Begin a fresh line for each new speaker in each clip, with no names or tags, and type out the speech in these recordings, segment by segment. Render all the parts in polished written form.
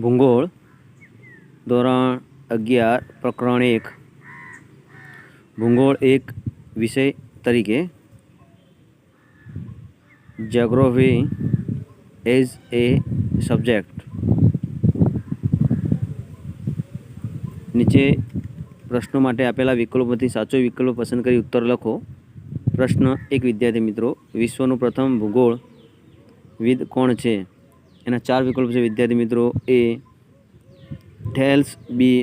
ભૂગોળ ધોરણ 11 પ્રકરણ 1 ભૂગોળ એક વિષય તરીકે જ્યોગ્રાફી એઝ એ સબ્જેક્ટ નીચે પ્રશ્નો માટે આપેલા વિકલ્પોમાંથી સાચો વિકલ્પ પસંદ કરી ઉત્તર લખો. પ્રશ્ન 1 વિદ્યાર્થી મિત્રો, વિશ્વનું પ્રથમ ભૂગોળવિદ કોણ છે? એના 4 વિકલ્પો છે વિદ્યાર્થી મિત્રો. એ થેલ્સ, બી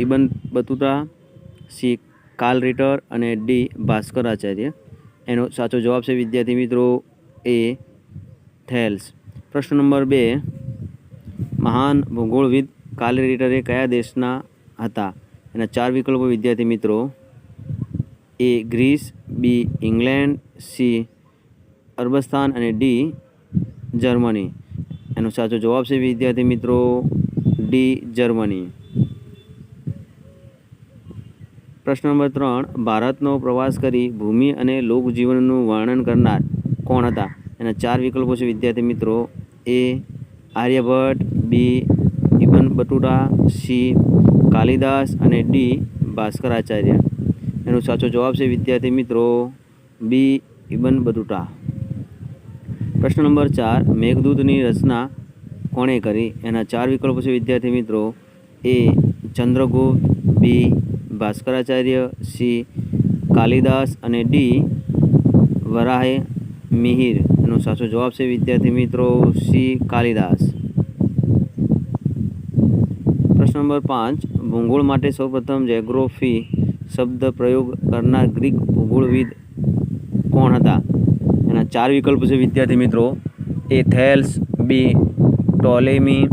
ઇબન બતુતા, સી કાર્લ રિટર અને ડી ભાસ્કરાચાર્ય. એનો સાચો જવાબ છે વિદ્યાર્થી મિત્રો એ થેલ્સ. પ્રશ્ન નંબર 2, મહાન ભૂગોળવિદ કાર્લ રિટરે કયા દેશના હતા? એના 4 વિકલ્પો વિદ્યાર્થી મિત્રો. એ ગ્રીસ, બી ઇંગ્લેન્ડ, સી અરબસ્તાન અને ડી જર્મની. એનો સાચો જવાબ છે વિદ્યાર્થી મિત્રો ડી જર્મની. પ્રશ્ન નંબર 3, ભારતનો પ્રવાસ કરી ભૂમિ અને લોકજીવનનું વર્ણન કરનાર કોણ હતા? એના 4 વિકલ્પો છે વિદ્યાર્થી મિત્રો. એ આર્યભટ્ટ, બી ઇબન બતુતા, સી કાલિદાસ અને ડી ભાસ્કરાચાર્ય. એનો સાચો જવાબ છે વિદ્યાર્થી મિત્રો બી ઇબન બતુતા. પ્રશ્ન નંબર 4, મેઘદૂતની રચના કોણે કરી? એના 4 વિકલ્પો છે વિદ્યાર્થી મિત્રો. એ ચંદ્રગુપ્ત, બી ભાસ્કરાચાર્ય, સી કાલિદાસ અને ડી વરાહે મિહિર. એનો સાચો જવાબ છે વિદ્યાર્થી મિત્રો સી કાલિદાસ. પ્રશ્ન નંબર 5, ભૂગોળ માટે સૌપ્રથમ જ્યોગ્રાફી શબ્દ પ્રયોગ કરનાર ગ્રીક ભૂગોળવિદ કોણ હતા? એના 4 વિકલ્પો છે વિદ્યાર્થી મિત્રો. એ થેલ્સ, બી ટોલેમી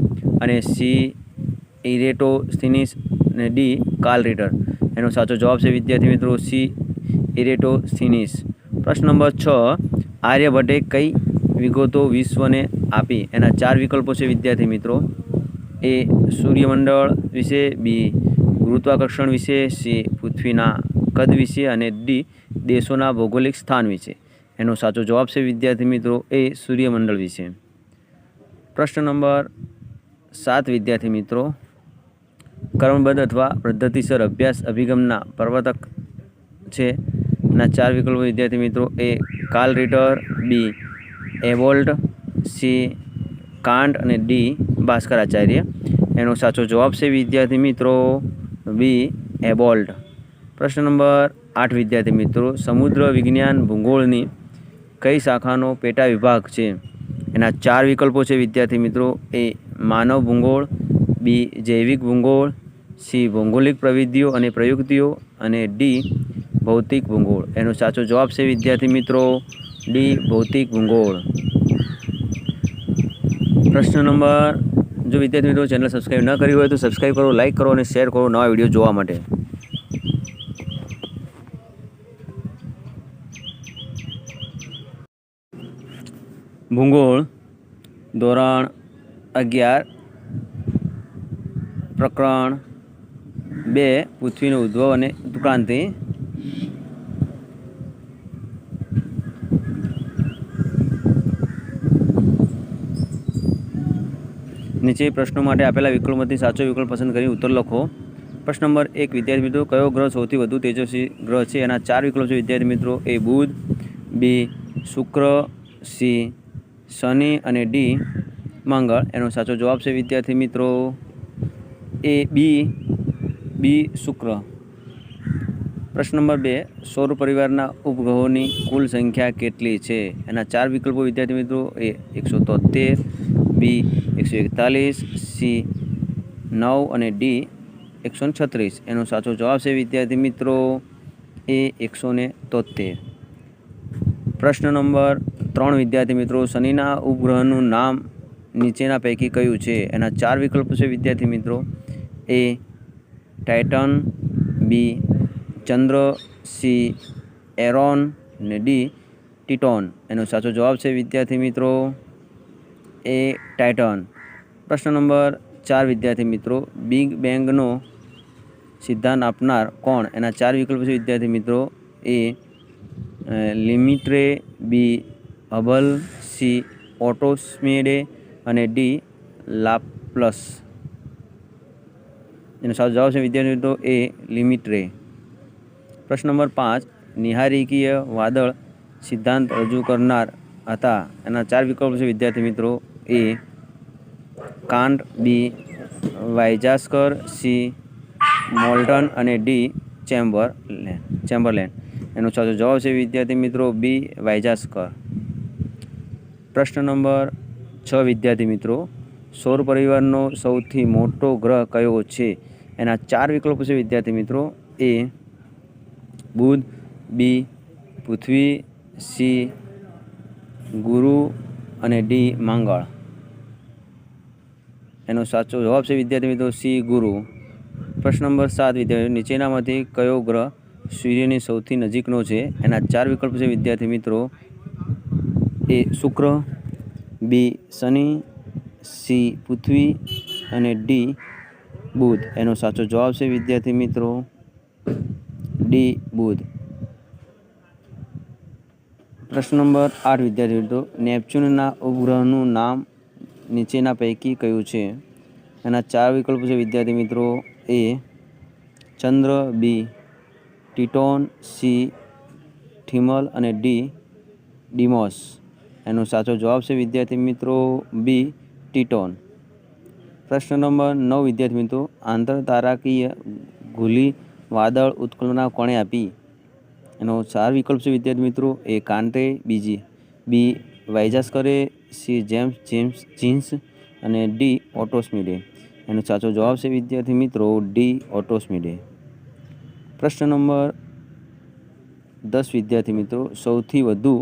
અને સી ઇરેટોસ્થીનીસ અને ડી કાર્લ રિટર. એનો સાચો જવાબ છે વિદ્યાર્થી મિત્રો સી ઇરેટોસ્થીનીસ. પ્રશ્ન નંબર 6, આર્યભટ્ટે કઈ વિગતો વિશ્વને આપી? એના 4 વિકલ્પો છે વિદ્યાર્થી મિત્રો. એ સૂર્યમંડળ વિશે, બી ગુરુત્વાકર્ષણ વિશે, સી પૃથ્વીના કદ વિશે અને ડી દેશોના ભૌગોલિક સ્થાન વિશે. એનો સાચો જવાબ છે વિદ્યાર્થી મિત્રો એ સૂર્યમંડળ વિશે. પ્રશ્ન નંબર 7 વિદ્યાર્થી મિત્રો, કર્મબદ્ધ અથવા પદ્ધતિસર અભ્યાસ અભિગમના પ્રવર્તક છે? એના 4 વિકલ્પો વિદ્યાર્થી મિત્રો. એ કાર્લ રિટર, બી એબોલ્ટ, સી કાન્ટ અને ડી ભાસ્કરાચાર્ય. એનો સાચો જવાબ છે વિદ્યાર્થી મિત્રો બી એબોલ્ટ. પ્રશ્ન નંબર 8 વિદ્યાર્થી મિત્રો, સમુદ્ર વિજ્ઞાન ભૂગોળની કઈ શાખાનો પેટા વિભાગ છે? એના 4 વિકલ્પો છે વિદ્યાર્થી મિત્રો. એ માનવ ભૂગોળ, બી જૈવિક ભૂગોળ, સી ભૌગોલિક પ્રવિધિઓ અને પ્રયુક્તિઓ અને ડી ભૌતિક ભૂગોળ. એનો સાચો જવાબ છે વિદ્યાર્થી મિત્રો ડી ભૌતિક ભૂગોળ. પ્રશ્ન નંબર, જો વિદ્યાર્થી મિત્રો ચેનલ સબસ્ક્રાઈબ ન કરી હોય તો સબસ્ક્રાઈબ કરો, લાઇક કરો અને શેર કરો નવા વિડીયો જોવા માટે. ભૂગોળ ધોરણ 11 પ્રકરણ 2 પૃથ્વીનો ઉદ્ભવ અને ઉત્ક્રાંતિ. નીચે પ્રશ્નો માટે આપેલા વિકલ્પોમાંથી સાચો વિકલ્પ પસંદ કરી ઉત્તર લખો. પ્રશ્ન નંબર 1 વિદ્યાર્થી મિત્રો, કયો ગ્રહ સૌથી વધુ તેજસ્વી ગ્રહ છે? એના 4 વિકલ્પો છે વિદ્યાર્થી મિત્રો. એ બુધ, બી શુક્ર, સી શનિ અને ડી મંગળ. એનો સાચો જવાબ છે વિદ્યાર્થી મિત્રો એ બી શુક્ર. પ્રશ્ન નંબર 2, સૌર પરિવારના ઉપગ્રહોની કુલ સંખ્યા કેટલી છે? એના 4 વિકલ્પો વિદ્યાર્થી મિત્રો. એ 173, બી 141, સી 9 અને ડી 136. એનો સાચો જવાબ છે વિદ્યાર્થી મિત્રો એ 173. પ્રશ્ન નંબર 3 વિદ્યાર્થી મિત્રો, શનિના ઉપગ્રહનું નામ નીચેના પૈકી કયું છે? એના 4 વિકલ્પો છે વિદ્યાર્થી મિત્રો. એ ટાઇટન, બી ચંદ્ર, સી એરોન અને ડી ટિટોન. એનો સાચો જવાબ છે વિદ્યાર્થી મિત્રો એ ટાઇટન. પ્રશ્ન નંબર 4 વિદ્યાર્થી મિત્રો, બિગ બેંગનો સિદ્ધાંત આપનાર કોણ? એના 4 વિકલ્પો છે વિદ્યાર્થી મિત્રો. એ લિમિટ્રે, બી હબલ, સી ઓટો સ્મીડે અને ડી લાપ્લસ. એનો સાચો જવાબ છે વિદ્યાર્થી મિત્રો એ લિમિટ રે. પ્રશ્ન નંબર 5 નિહારિકીય વાદળ સિદ્ધાંત રજૂ કરનાર હતા. એના 4 વિકલ્પો છે વિદ્યાર્થી મિત્રો. એ કાન્ટ, બી વાઇઝાસ્કર, સી મોલ્ટન અને ડી ચેમ્બરલેન. એનો સાચો જવાબ છે વિદ્યાર્થી મિત્રો બી વાઇઝાસ્કર. પ્રશ્ન નંબર 6 વિદ્યાર્થી મિત્રો સૌર પરિવારનો સૌથી મોટો ગ્રહ કયો છે? એના 4 વિકલ્પો છે વિદ્યાર્થી મિત્રો. એ બુધ, બી પૃથ્વી, સી ગુરુ અને ડી મંગળ. એનો સાચો જવાબ છે વિદ્યાર્થી મિત્રો સી ગુરુ. પ્રશ્ન નંબર 7 વિદ્યાર્થી નીચેનામાંથી કયો ગ્રહ સૂર્યની સૌથી નજીકનો છે? એના 4 વિકલ્પો છે વિદ્યાર્થી મિત્રો. એ શુક્ર, બી શનિ, સી પૃથ્વી અને ડી બુધ. એનો સાચો જવાબ છે વિદ્યાર્થી મિત્રો ડી બુધ. પ્રશ્ન નંબર 8 વિદ્યાર્થી મિત્રો નેપચ્યુનના ઉપગ્રહનું નામ નીચેના પૈકી કયું છે? એના 4 વિકલ્પો છે વિદ્યાર્થી મિત્રો. એ ચંદ્ર, બી ટિટોન, સી થિમલ અને ડી ડીમોસ. એનો સાચો જવાબ છે વિદ્યાર્થી મિત્રો બી ટિટોન. પ્રશ્ન નંબર 9 વિદ્યાર્થી મિત્રો આંતરતારાકીય ગૂલી વાદળ ઉત્કલ્પના કોણે આપી? એનો 4 વિકલ્પ છે વિદ્યાર્થી મિત્રો. એ કાન્ટે, બી વાઇઝાસ્કરે, સી જેમ્સ જીન્સ અને ડી ઓટોસ્મિડે. એનો સાચો જવાબ છે વિદ્યાર્થી મિત્રો ડી ઓટોસ્મિડે. પ્રશ્ન નંબર 10 વિદ્યાર્થી મિત્રો સૌથી વધુ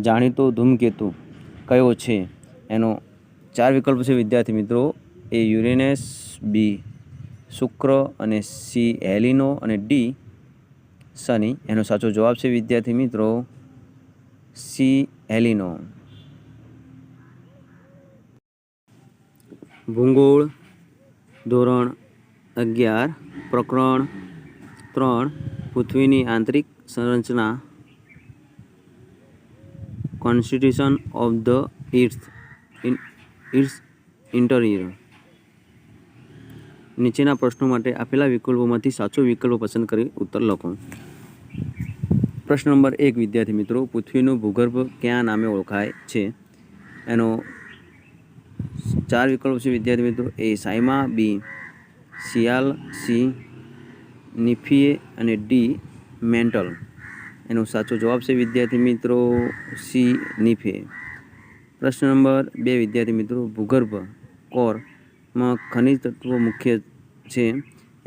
જાણીતો ધૂમકેતુ કયો છે? એનો 4 વિકલ્પ છે વિદ્યાર્થી મિત્રો. એ યુરેનસ, બી શુક્ર અને સી હેલિનો અને ડી શનિ. એનો સાચો જવાબ છે વિદ્યાર્થી મિત્રો સી હેલિનો. ભૂગોળ ધોરણ 11 પ્રકરણ 3 પૃથ્વીની આંતરિક સંરચના constitution of the its interior. નીચેના પ્રશ્નો માટે આપેલા વિકલ્પોમાંથી સાચો વિકલ્પ પસંદ કરી ઉત્તર લખો. પ્રશ્ન નંબર 1 વિદ્યાર્થી મિત્રો પૃથ્વીનું ભૂગર્ભ કયા નામે ઓળખાય છે? એનો 4 વિકલ્પો છે વિદ્યાર્થી મિત્રો. એ સાયમા, બી સિયાલ, સી નિફીએ અને ડી મેન્ટલ. એનો સાચો જવાબ છે વિદ્યાર્થી મિત્રો સી નિફે. પ્રશ્ન નંબર 2 વિદ્યાર્થી મિત્રો ભૂગર્ભ કોરમાં ખનિજ તત્વો મુખ્ય છે.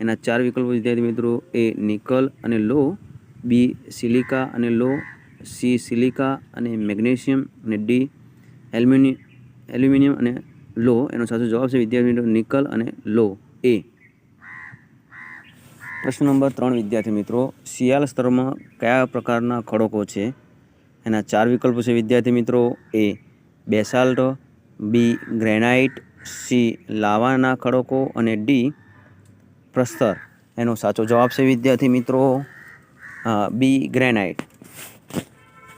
એના 4 વિકલ્પો વિદ્યાર્થી મિત્રો. એ નિકલ અને લો, બી સિલિકા અને લો, સી સિલિકા અને મેગ્નેશિયમ અને ડી એલ્યુમિનિયમ અને લો. એનો સાચો જવાબ છે વિદ્યાર્થી મિત્રો નિકલ અને લો એ. પ્રશ્ન નંબર 3 વિદ્યાર્થી મિત્રો શિયાળ સ્તરમાં કયા પ્રકારના ખડકો છે? એના 4 વિકલ્પો છે વિદ્યાર્થી મિત્રો. એ બેસાલ્ટ, બી ગ્રેનાઇટ, સી લાવાના ખડકો અને ડી પ્રસ્તર. એનો સાચો જવાબ છે વિદ્યાર્થી મિત્રો બી ગ્રેનાઇટ.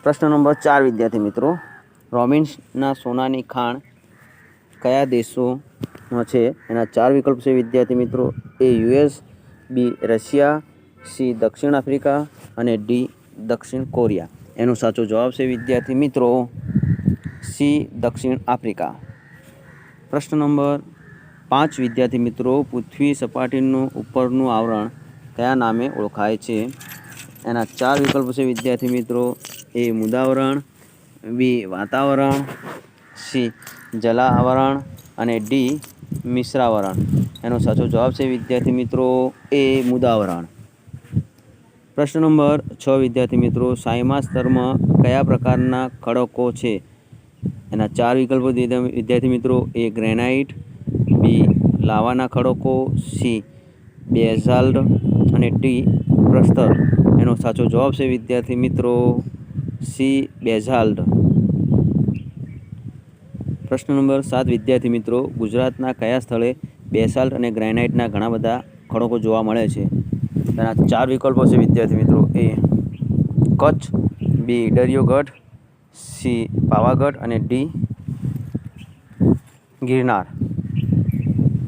પ્રશ્ન નંબર 4 વિદ્યાર્થી મિત્રો રોબિન્સના સોનાની ખાણ કયા દેશોમાં છે? એના 4 વિકલ્પ છે વિદ્યાર્થી મિત્રો. એ યુએસ, બી રશિયા, સી દક્ષિણ આફ્રિકા અને ડી દક્ષિણ કોરિયા. એનો સાચો જવાબ છે વિદ્યાર્થી મિત્રો સી દક્ષિણ આફ્રિકા. પ્રશ્ન નંબર 5 વિદ્યાર્થી મિત્રો પૃથ્વી સપાટીનું ઉપરનું આવરણ કયા નામે ઓળખાય છે? એના 4 વિકલ્પો છે વિદ્યાર્થી મિત્રો. એ મૃદાવરણ, બી વાતાવરણ, સી જલાવરણ અને ડી મિશ્રાવરણ. એનો સાચો જવાબ છે વિદ્યાર્થી મિત્રો એ મૃદાવરણ. પ્રશ્ન નંબર 6 વિદ્યાર્થી મિત્રો સાયમા સ્તરમાં કયા પ્રકારના ખડકો છે? એના 4 વિકલ્પો વિદ્યાર્થી મિત્રો. એ ગ્રેનાઇટ, બી લાવાના ખડકો, સી બેઝાલ્ટ અને ડી પ્રસ્તર. એનો સાચો જવાબ છે વિદ્યાર્થી મિત્રો સી બેઝાલ્ટ. પ્રશ્ન નંબર 7 વિદ્યાર્થી મિત્રો ગુજરાતના કયા સ્થળે બેસાલ્ટ અને ગ્રેનાઇટના ઘણા બધા ખડકો જોવા મળે છે? તેના 4 વિકલ્પો છે વિદ્યાર્થી મિત્રો. એ કચ્છ, બી દરિયોગઢ, સી પાવાગઢ અને ડી ગિરનાર.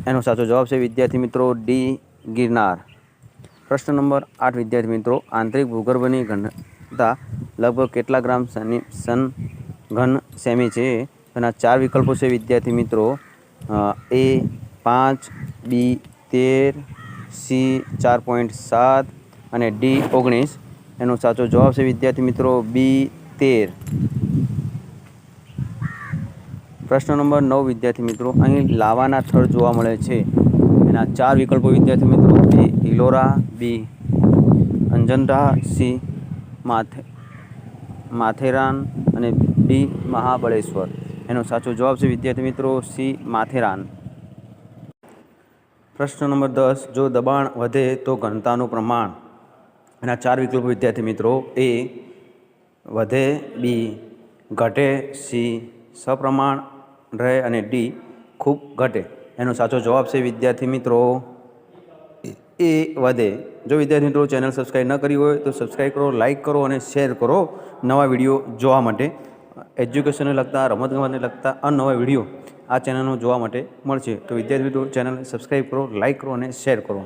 એનો સાચો જવાબ છે વિદ્યાર્થી મિત્રો ડી ગિરનાર. પ્રશ્ન નંબર 8 વિદ્યાર્થી મિત્રો, આંતરિક ભૂગર્ભની ઘનતા લગભગ કેટલા ગ્રામ ઘન સેમી છે? એના 4 વિકલ્પો છે વિદ્યાર્થી મિત્રો. A 5, B 13, C 4.7 અને D 19. એનો સાચો જવાબ છે વિદ્યાર્થી મિત્રો B 13. પ્રશ્ન નંબર 9 વિદ્યાર્થી મિત્રો, અહીં લાવાના થર જોવા મળે છે. એના 4 વિકલ્પો વિદ્યાર્થી મિત્રો. A Ellora, B અંજંટા, C Matheran અને D મહાબળેશ્વર. એનો સાચો જવાબ છે વિદ્યાર્થી મિત્રો C માથેરાન. પ્રશ્ન નંબર 10, જો દબાણ વધે તો ઘનતાનું પ્રમાણ. એના 4 વિકલ્પો વિદ્યાર્થી મિત્રો. A વધે, B ઘટે, C સપ્રમાણ રહે અને D ખૂબ ઘટે. એનો સાચો જવાબ છે વિદ્યાર્થી મિત્રો A વધે. જો વિદ્યાર્થી મિત્રો ચેનલ સબસ્ક્રાઈબ ન કરી હોય તો સબસ્ક્રાઈબ કરો, લાઇક કરો અને શેર કરો નવા વિડીયો જોવા માટે. એજ્યુકેશનને લગતા, રમતગમતને લગતા અનવા વિડીયો આ ચેનલમાં જોવા માટે મળશે. તો વિદ્યાર્થી મિત્રો ચેનલ સબસ્ક્રાઈબ કરો, લાઇક કરો અને શેર કરો.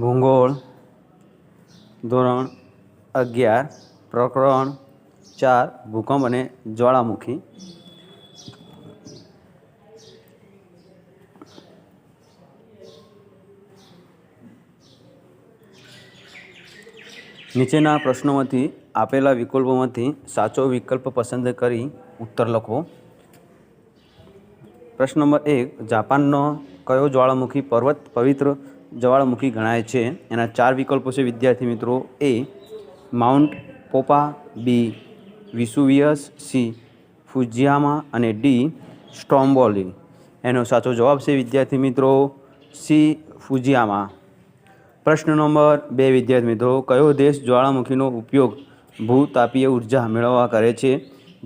ભૂગોળ ધોરણ 11 પ્રકરણ 4 ભૂકંપ અને જ્વાળામુખી. નીચેના પ્રશ્નોમાંથી આપેલા વિકલ્પોમાંથી સાચો વિકલ્પ પસંદ કરી ઉત્તર લખો. પ્રશ્ન નંબર 1, જાપાનનો કયો જ્વાળામુખી પર્વત પવિત્ર જ્વાળામુખી ગણાય છે? એના 4 વિકલ્પો છે વિદ્યાર્થી મિત્રો. A Mount Popa, B Vesuvius, C Fujiyama અને D સ્ટ્રોમ્બોલી. એનો સાચો જવાબ છે વિદ્યાર્થી મિત્રો C ફુજીયામા. પ્રશ્ન નંબર 2 વિદ્યાર્થી મિત્રો, કયો દેશ જ્વાળામુખીનો ઉપયોગ ભૂતાપીય ઉર્જા મેળવવા કરે છે?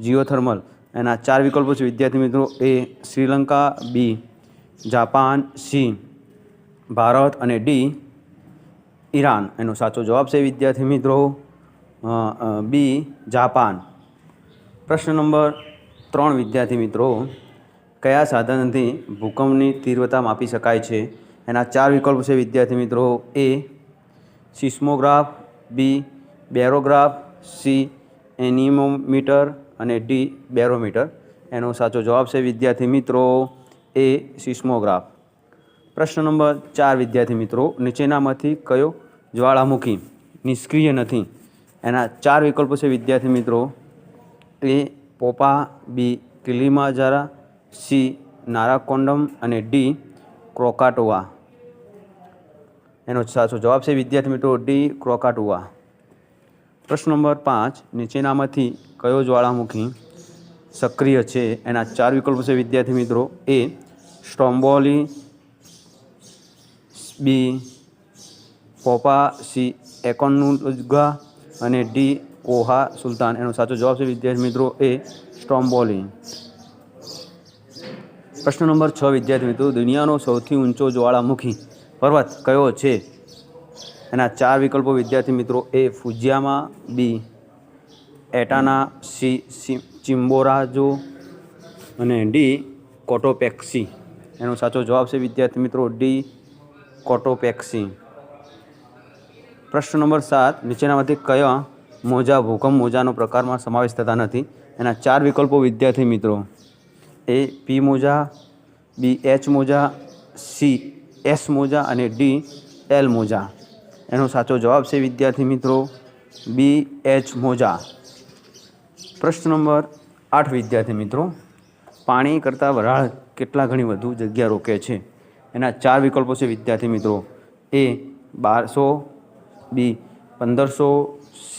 જીઓથર્મલ. એના 4 વિકલ્પો છે વિદ્યાર્થી મિત્રો. A Sri Lanka, B Japan, C Bharat અને D ઈરાન. એનો સાચો જવાબ છે વિદ્યાર્થી મિત્રો B જાપાન. પ્રશ્ન નંબર 3 વિદ્યાર્થી મિત્રો, કયા સાધનથી ભૂકંપની તીવ્રતા માપી શકાય છે? એના 4 વિકલ્પો છે વિદ્યાર્થી મિત્રો. A seismograph, B barograph, C એનિમોમીટર અને D બેરોમીટર. એનો સાચો જવાબ છે વિદ્યાર્થી મિત્રો A સિસ્મોગ્રાફ. પ્રશ્ન નંબર 4 વિદ્યાર્થી મિત્રો, નીચેનામાંથી કયો જ્વાળામુખી નિષ્ક્રિય નથી? એના 4 વિકલ્પો છે વિદ્યાર્થી મિત્રો. A પોપા, B કિલિમાજારા, C નારાકોંડમ અને D ક્રોકાટોવા. એનો સાચો જવાબ છે વિદ્યાર્થી મિત્રો D ક્રોકાટોવા. પ્રશ્ન નંબર 5, નીચેનામાંથી કયો જ્વાળામુખી સક્રિય છે? એના 4 વિકલ્પો છે વિદ્યાર્થી મિત્રો. A સ્ટ્રોમ્બોલી, B પોપા, C એકોન્નુગા અને D કોહા સુલતાન. એનો સાચો જવાબ છે વિદ્યાર્થી મિત્રો A સ્ટ્રોમ્બોલી. પ્રશ્ન નંબર 6 વિદ્યાર્થી મિત્રો, દુનિયાનો સૌથી ઊંચો જ્વાળામુખી પર્વત કયો છે? એના 4 વિકલ્પો વિદ્યાર્થી મિત્રો. A ફુજીયામા, B એટાના, C ચિમ્બોરાજો અને D કોટોપેક્સી. એનો સાચો જવાબ છે વિદ્યાર્થી મિત્રો D કોટોપેક્સી. પ્રશ્ન નંબર 7, નીચેનામાંથી કયા મોજા ભૂકંપ મોજાનો પ્રકારમાં સમાવેશ થતા નથી? એના 4 વિકલ્પો વિદ્યાર્થી મિત્રો. A P મોજા, B H મોજા, C S મોજા અને D L મોજા. એનો સાચો જવાબ છે વિદ્યાર્થી મિત્રો B H મોજા. પ્રશ્ન નંબર 8 વિદ્યાર્થી મિત્રો, પાણી કરતાં વરાળ કેટલા ગણી વધુ જગ્યા રોકે છે? એના 4 વિકલ્પો છે વિદ્યાર્થી મિત્રો. A 1200, B 1500, C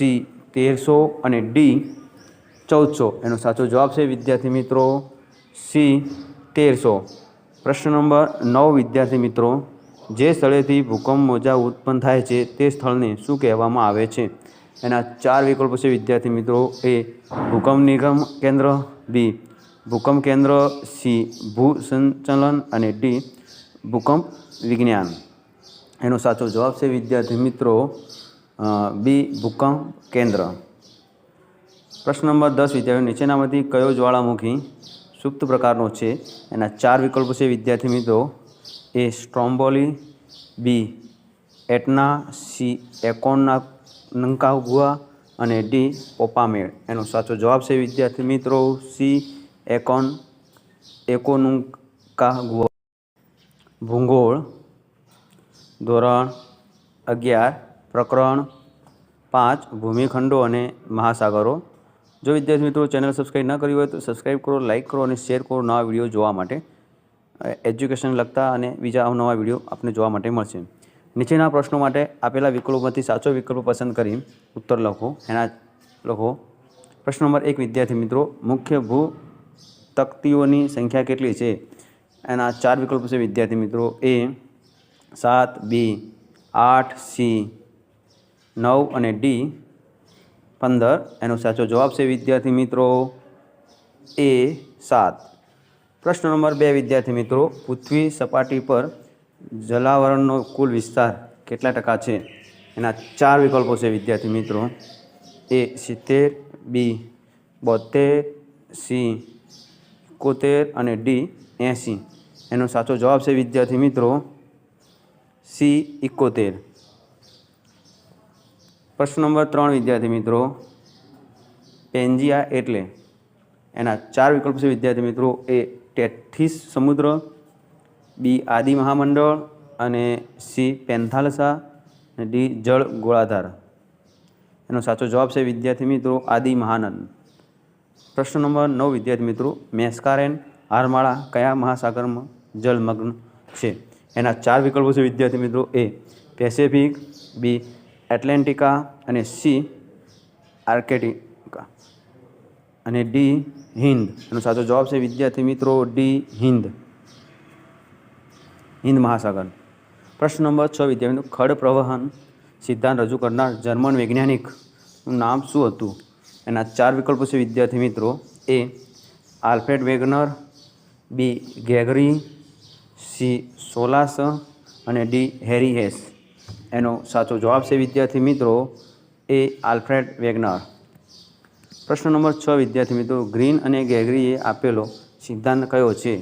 1300 અને D 1400. એનો સાચો જવાબ છે વિદ્યાર્થી મિત્રો C 1300. પ્રશ્ન નંબર 9 વિદ્યાર્થી મિત્રો, જે સ્થળેથી ભૂકંપ મોજા ઉત્પન્ન થાય છે તે સ્થળને શું કહેવામાં આવે છે? એના 4 વિકલ્પો છે વિદ્યાર્થી મિત્રો. A ભૂકંપ નિગમ કેન્દ્ર, B ભૂકંપ કેન્દ્ર, C ભૂસંચલન અને D ભૂકંપ વિજ્ઞાન. એનો સાચો જવાબ છે વિદ્યાર્થી મિત્રો B ભૂકંપ કેન્દ્ર. પ્રશ્ન નંબર 10 વિદ્યાર્થીઓ, નીચેનામાંથી કયો જ્વાળામુખી સુપ્ત પ્રકારનો છે? એના 4 વિકલ્પો છે વિદ્યાર્થી મિત્રો. એ સ્ટ્રોમ્બોલી, બી એટના, સી એકોનકાગુઆ અને ડી પોપામેડ. એનો સાચો જવાબ છે વિદ્યાર્થી મિત્રો સી એકોનકાગુઆ. ભૂગોળ ધોરણ 11 પ્રકરણ 5 ભૂમિખંડો અને મહાસાગરો. જો વિદ્યાર્થી મિત્રો ચેનલ સબસ્ક્રાઈબ ન કરી હોય તો સબસ્ક્રાઈબ કરો, લાઇક કરો અને શેર કરો નવા વિડીયો જોવા માટે. એજ્યુકેશન લગતા અને બીજા અવનવા વિડીયો આપને જોવા માટે મળશે. નીચેના પ્રશ્નો માટે આપેલા વિકલ્પોમાંથી સાચો વિકલ્પ પસંદ કરી ઉત્તર લખો. એના લખો. પ્રશ્ન નંબર 1 વિદ્યાર્થી મિત્રો, મુખ્ય ભૂતકતીઓની સંખ્યા કેટલી છે? એના 4 વિકલ્પો છે વિદ્યાર્થી મિત્રો. એ 7, બી 8, સી 9 અને ડી 15. એનો સાચો જવાબ છે વિદ્યાર્થી મિત્રો એ 7. પ્રશ્ન નંબર 2 વિદ્યાર્થી મિત્રો, પૃથ્વી સપાટી પર જલાવરણનો કુલ વિસ્તાર કેટલા ટકા છે? એના 4 વિકલ્પો છે વિદ્યાર્થી મિત્રો. એ 70, બી 72, સી 71 અને ડી 80. એનો સાચો જવાબ છે વિદ્યાર્થી મિત્રો સી 71. પ્રશ્ન નંબર 3 વિદ્યાર્થી મિત્રો, પેન્જિયા એટલે? એના 4 વિકલ્પો છે વિદ્યાર્થી મિત્રો. એ ટેથીસ સમુદ્ર, બી આદિ મહામંડળ અને સી પેન્થાલસા અને ડી જળ ગોળાધાર. એનો સાચો જવાબ છે વિદ્યાર્થી મિત્રો આદિ મહાનંદ. પ્રશ્ન નંબર 9 વિદ્યાર્થી મિત્રો, મેસ્કારેન હારમાળા કયા મહાસાગરમાં જળમગ્ન છે? એના 4 વિકલ્પો છે વિદ્યાર્થી મિત્રો. એ પેસેફિક, બી એટલાન્ટિકા અને સી આર્કેટિકા અને ડી હિન્દ. એનો સાચો જવાબ છે વિદ્યાર્થી મિત્રો ડી હિન્દ મહાસાગર. પ્રશ્ન નંબર 6 વિદ્યાર્થી મિત્રો, ખડ પ્રવહન સિદ્ધાંત રજૂ કરનાર જર્મન વૈજ્ઞાનિકનું નામ શું હતું? એના 4 વિકલ્પો છે વિદ્યાર્થી મિત્રો. એ આલ્ફ્રેડ વેગનર, બી ગ્રેગરી, સી સોલાસ અને ડી હેરી હેસ. એનો સાચો જવાબ છે વિદ્યાર્થી મિત્રો એ આલ્ફ્રેડ વેગનર. પ્રશ્ન નંબર 6 વિદ્યાર્થી મિત્રો, ગ્રીન અને ગ્રેગરીએ આપેલો સિદ્ધાંત કયો છે?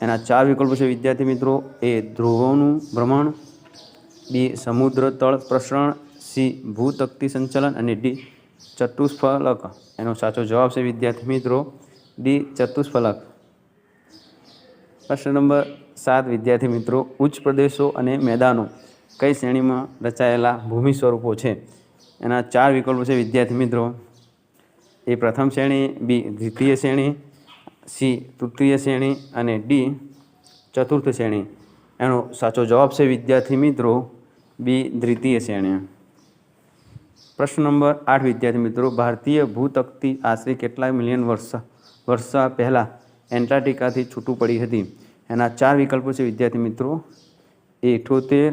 એના 4 વિકલ્પો છે વિદ્યાર્થી મિત્રો. એ ધ્રુવોનું ભ્રમણ, બી સમુદ્ર તળ પ્રસરણ, સી ભૂતકતી સંચલન અને ડી ચતુષ્ફલક. એનો સાચો જવાબ છે વિદ્યાર્થી મિત્રો ડી ચતુષ્ફલક. પ્રશ્ન નંબર 7 વિદ્યાર્થી મિત્રો, ઉચ્ચ પ્રદેશો અને મેદાનો કઈ શ્રેણીમાં રચાયેલા ભૂમિ સ્વરૂપો છે? એના 4 વિકલ્પો છે વિદ્યાર્થી મિત્રો. એ પ્રથમ શ્રેણી, બી દ્વિતીય શ્રેણી, સી તૃતીય શ્રેણી અને ડી ચતુર્થ શ્રેણી. એનો સાચો જવાબ છે વિદ્યાર્થી મિત્રો બી દ્વિતીય શ્રેણી. પ્રશ્ન નંબર 8 વિદ્યાર્થી મિત્રો, ભારતીય ભૂતકતી આશરે કેટલા મિલિયન વર્ષ પહેલાં એન્ટાર્કટિકાથી છૂટું પડી હતી? એના 4 વિકલ્પો છે વિદ્યાર્થી મિત્રો. એ 78,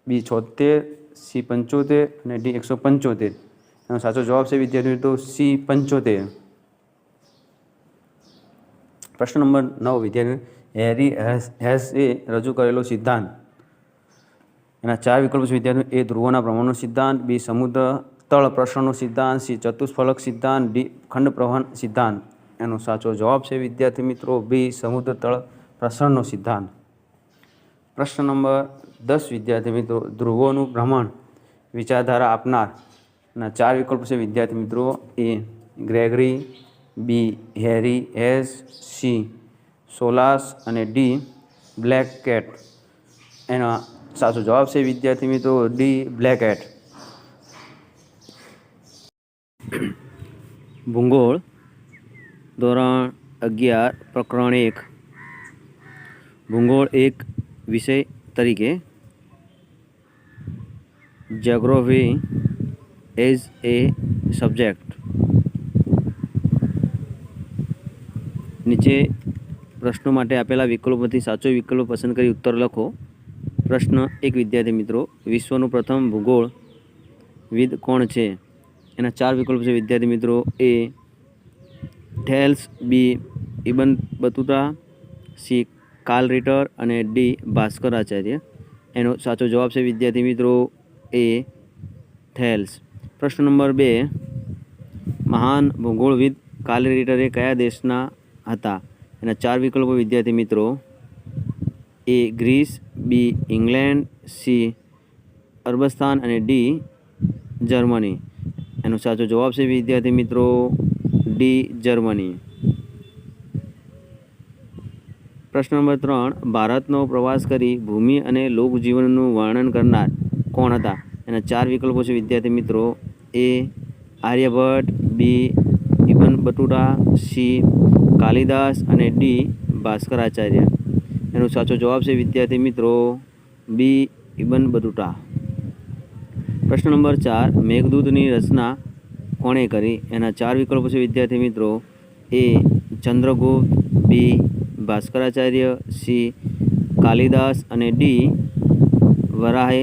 બી 76, સી 75 અને ડી 175. એનો સાચો જવાબ છે વિદ્યાર્થી મિત્રો સી 75. પ્રશ્ન નંબર 9 વિદ્યાર્થી, હેરી હેસે રજૂ કરેલો સિદ્ધાંત. એના 4 વિકલ્પો છે વિદ્યાર્થી. એ ધ્રુવોના ભ્રમણનો સિદ્ધાંત, બી સમુદ્ર તળ પ્રસરણનો સિદ્ધાંત, સી ચતુષ્ફલક સિદ્ધાંત, ડી ખંડ પ્રવહન સિદ્ધાંત. એનો સાચો જવાબ છે વિદ્યાર્થી મિત્રો બી સમુદ્ર તળ પ્રસરણનો સિદ્ધાંત. પ્રશ્ન નંબર 10 વિદ્યાર્થી મિત્રો, ધ્રુવોનું ભ્રમણ વિચારધારા આપનારના 4 વિકલ્પો છે વિદ્યાર્થી મિત્રો. એ ગ્રેગરી, બી હેરી હેસ, સી સોલાસ અને ડી બ્લેક કેટ. એનો સાચો જવાબ છે વિદ્યાર્થી મિત્રો ડી બ્લેક કેટ. ભૂગોળ ધોરણ 11 પ્રકરણ 1 ભૂગોળ એક વિષય તરીકે જ્યોગ્રાફી એઝ એ સબ્જેક્ટ. નીચે પ્રશ્નો માટે આપેલા વિકલ્પોમાંથી સાચો વિકલ્પ પસંદ કરી ઉત્તર લખો. પ્રશ્ન 1 વિદ્યાર્થી મિત્રો, વિશ્વનું પ્રથમ ભૂગોળવિદ કોણ છે? એના 4 વિકલ્પો છે વિદ્યાર્થી મિત્રો. એ થેલ્સ, બી ઇબન બતુતા, સી કાર્લ રિટર અને ડી ભાસ્કર આચાર્ય. એનો સાચો જવાબ છે વિદ્યાર્થી મિત્રો એ થેલ્સ. પ્રશ્ન નંબર 2, મહાન ભૂગોળવિદ કાર્લ રિટરે કયા દેશના હતા? એના 4 વિકલ્પો વિદ્યાર્થી મિત્રો: A Greece, B England, C અરબસ્તાન અને D જર્મની. એનો સાચો જવાબ છે વિદ્યાર્થી મિત્રો D જર્મની. પ્રશ્ન નંબર 3, ભારતનો પ્રવાસ કરી ભૂમિ અને લોકજીવનનું વર્ણન કરનાર કોણ હતા? એના 4 વિકલ્પો છે વિદ્યાર્થી મિત્રો: A Aryabhata, B ઇબન બટુટા, C Kalidas અને D ભાસ્કરાચાર્ય. એનો સાચો જવાબ છે વિદ્યાર્થી મિત્રો B ઇબન બટુટા. પ્રશ્ન નંબર 4, મેઘદૂતની રચના કોણે કરી? એના 4 વિકલ્પો છે વિદ્યાર્થી મિત્રો: A Chandragupta, B Bhaskaracharya, C Kalidas અને D વરાહે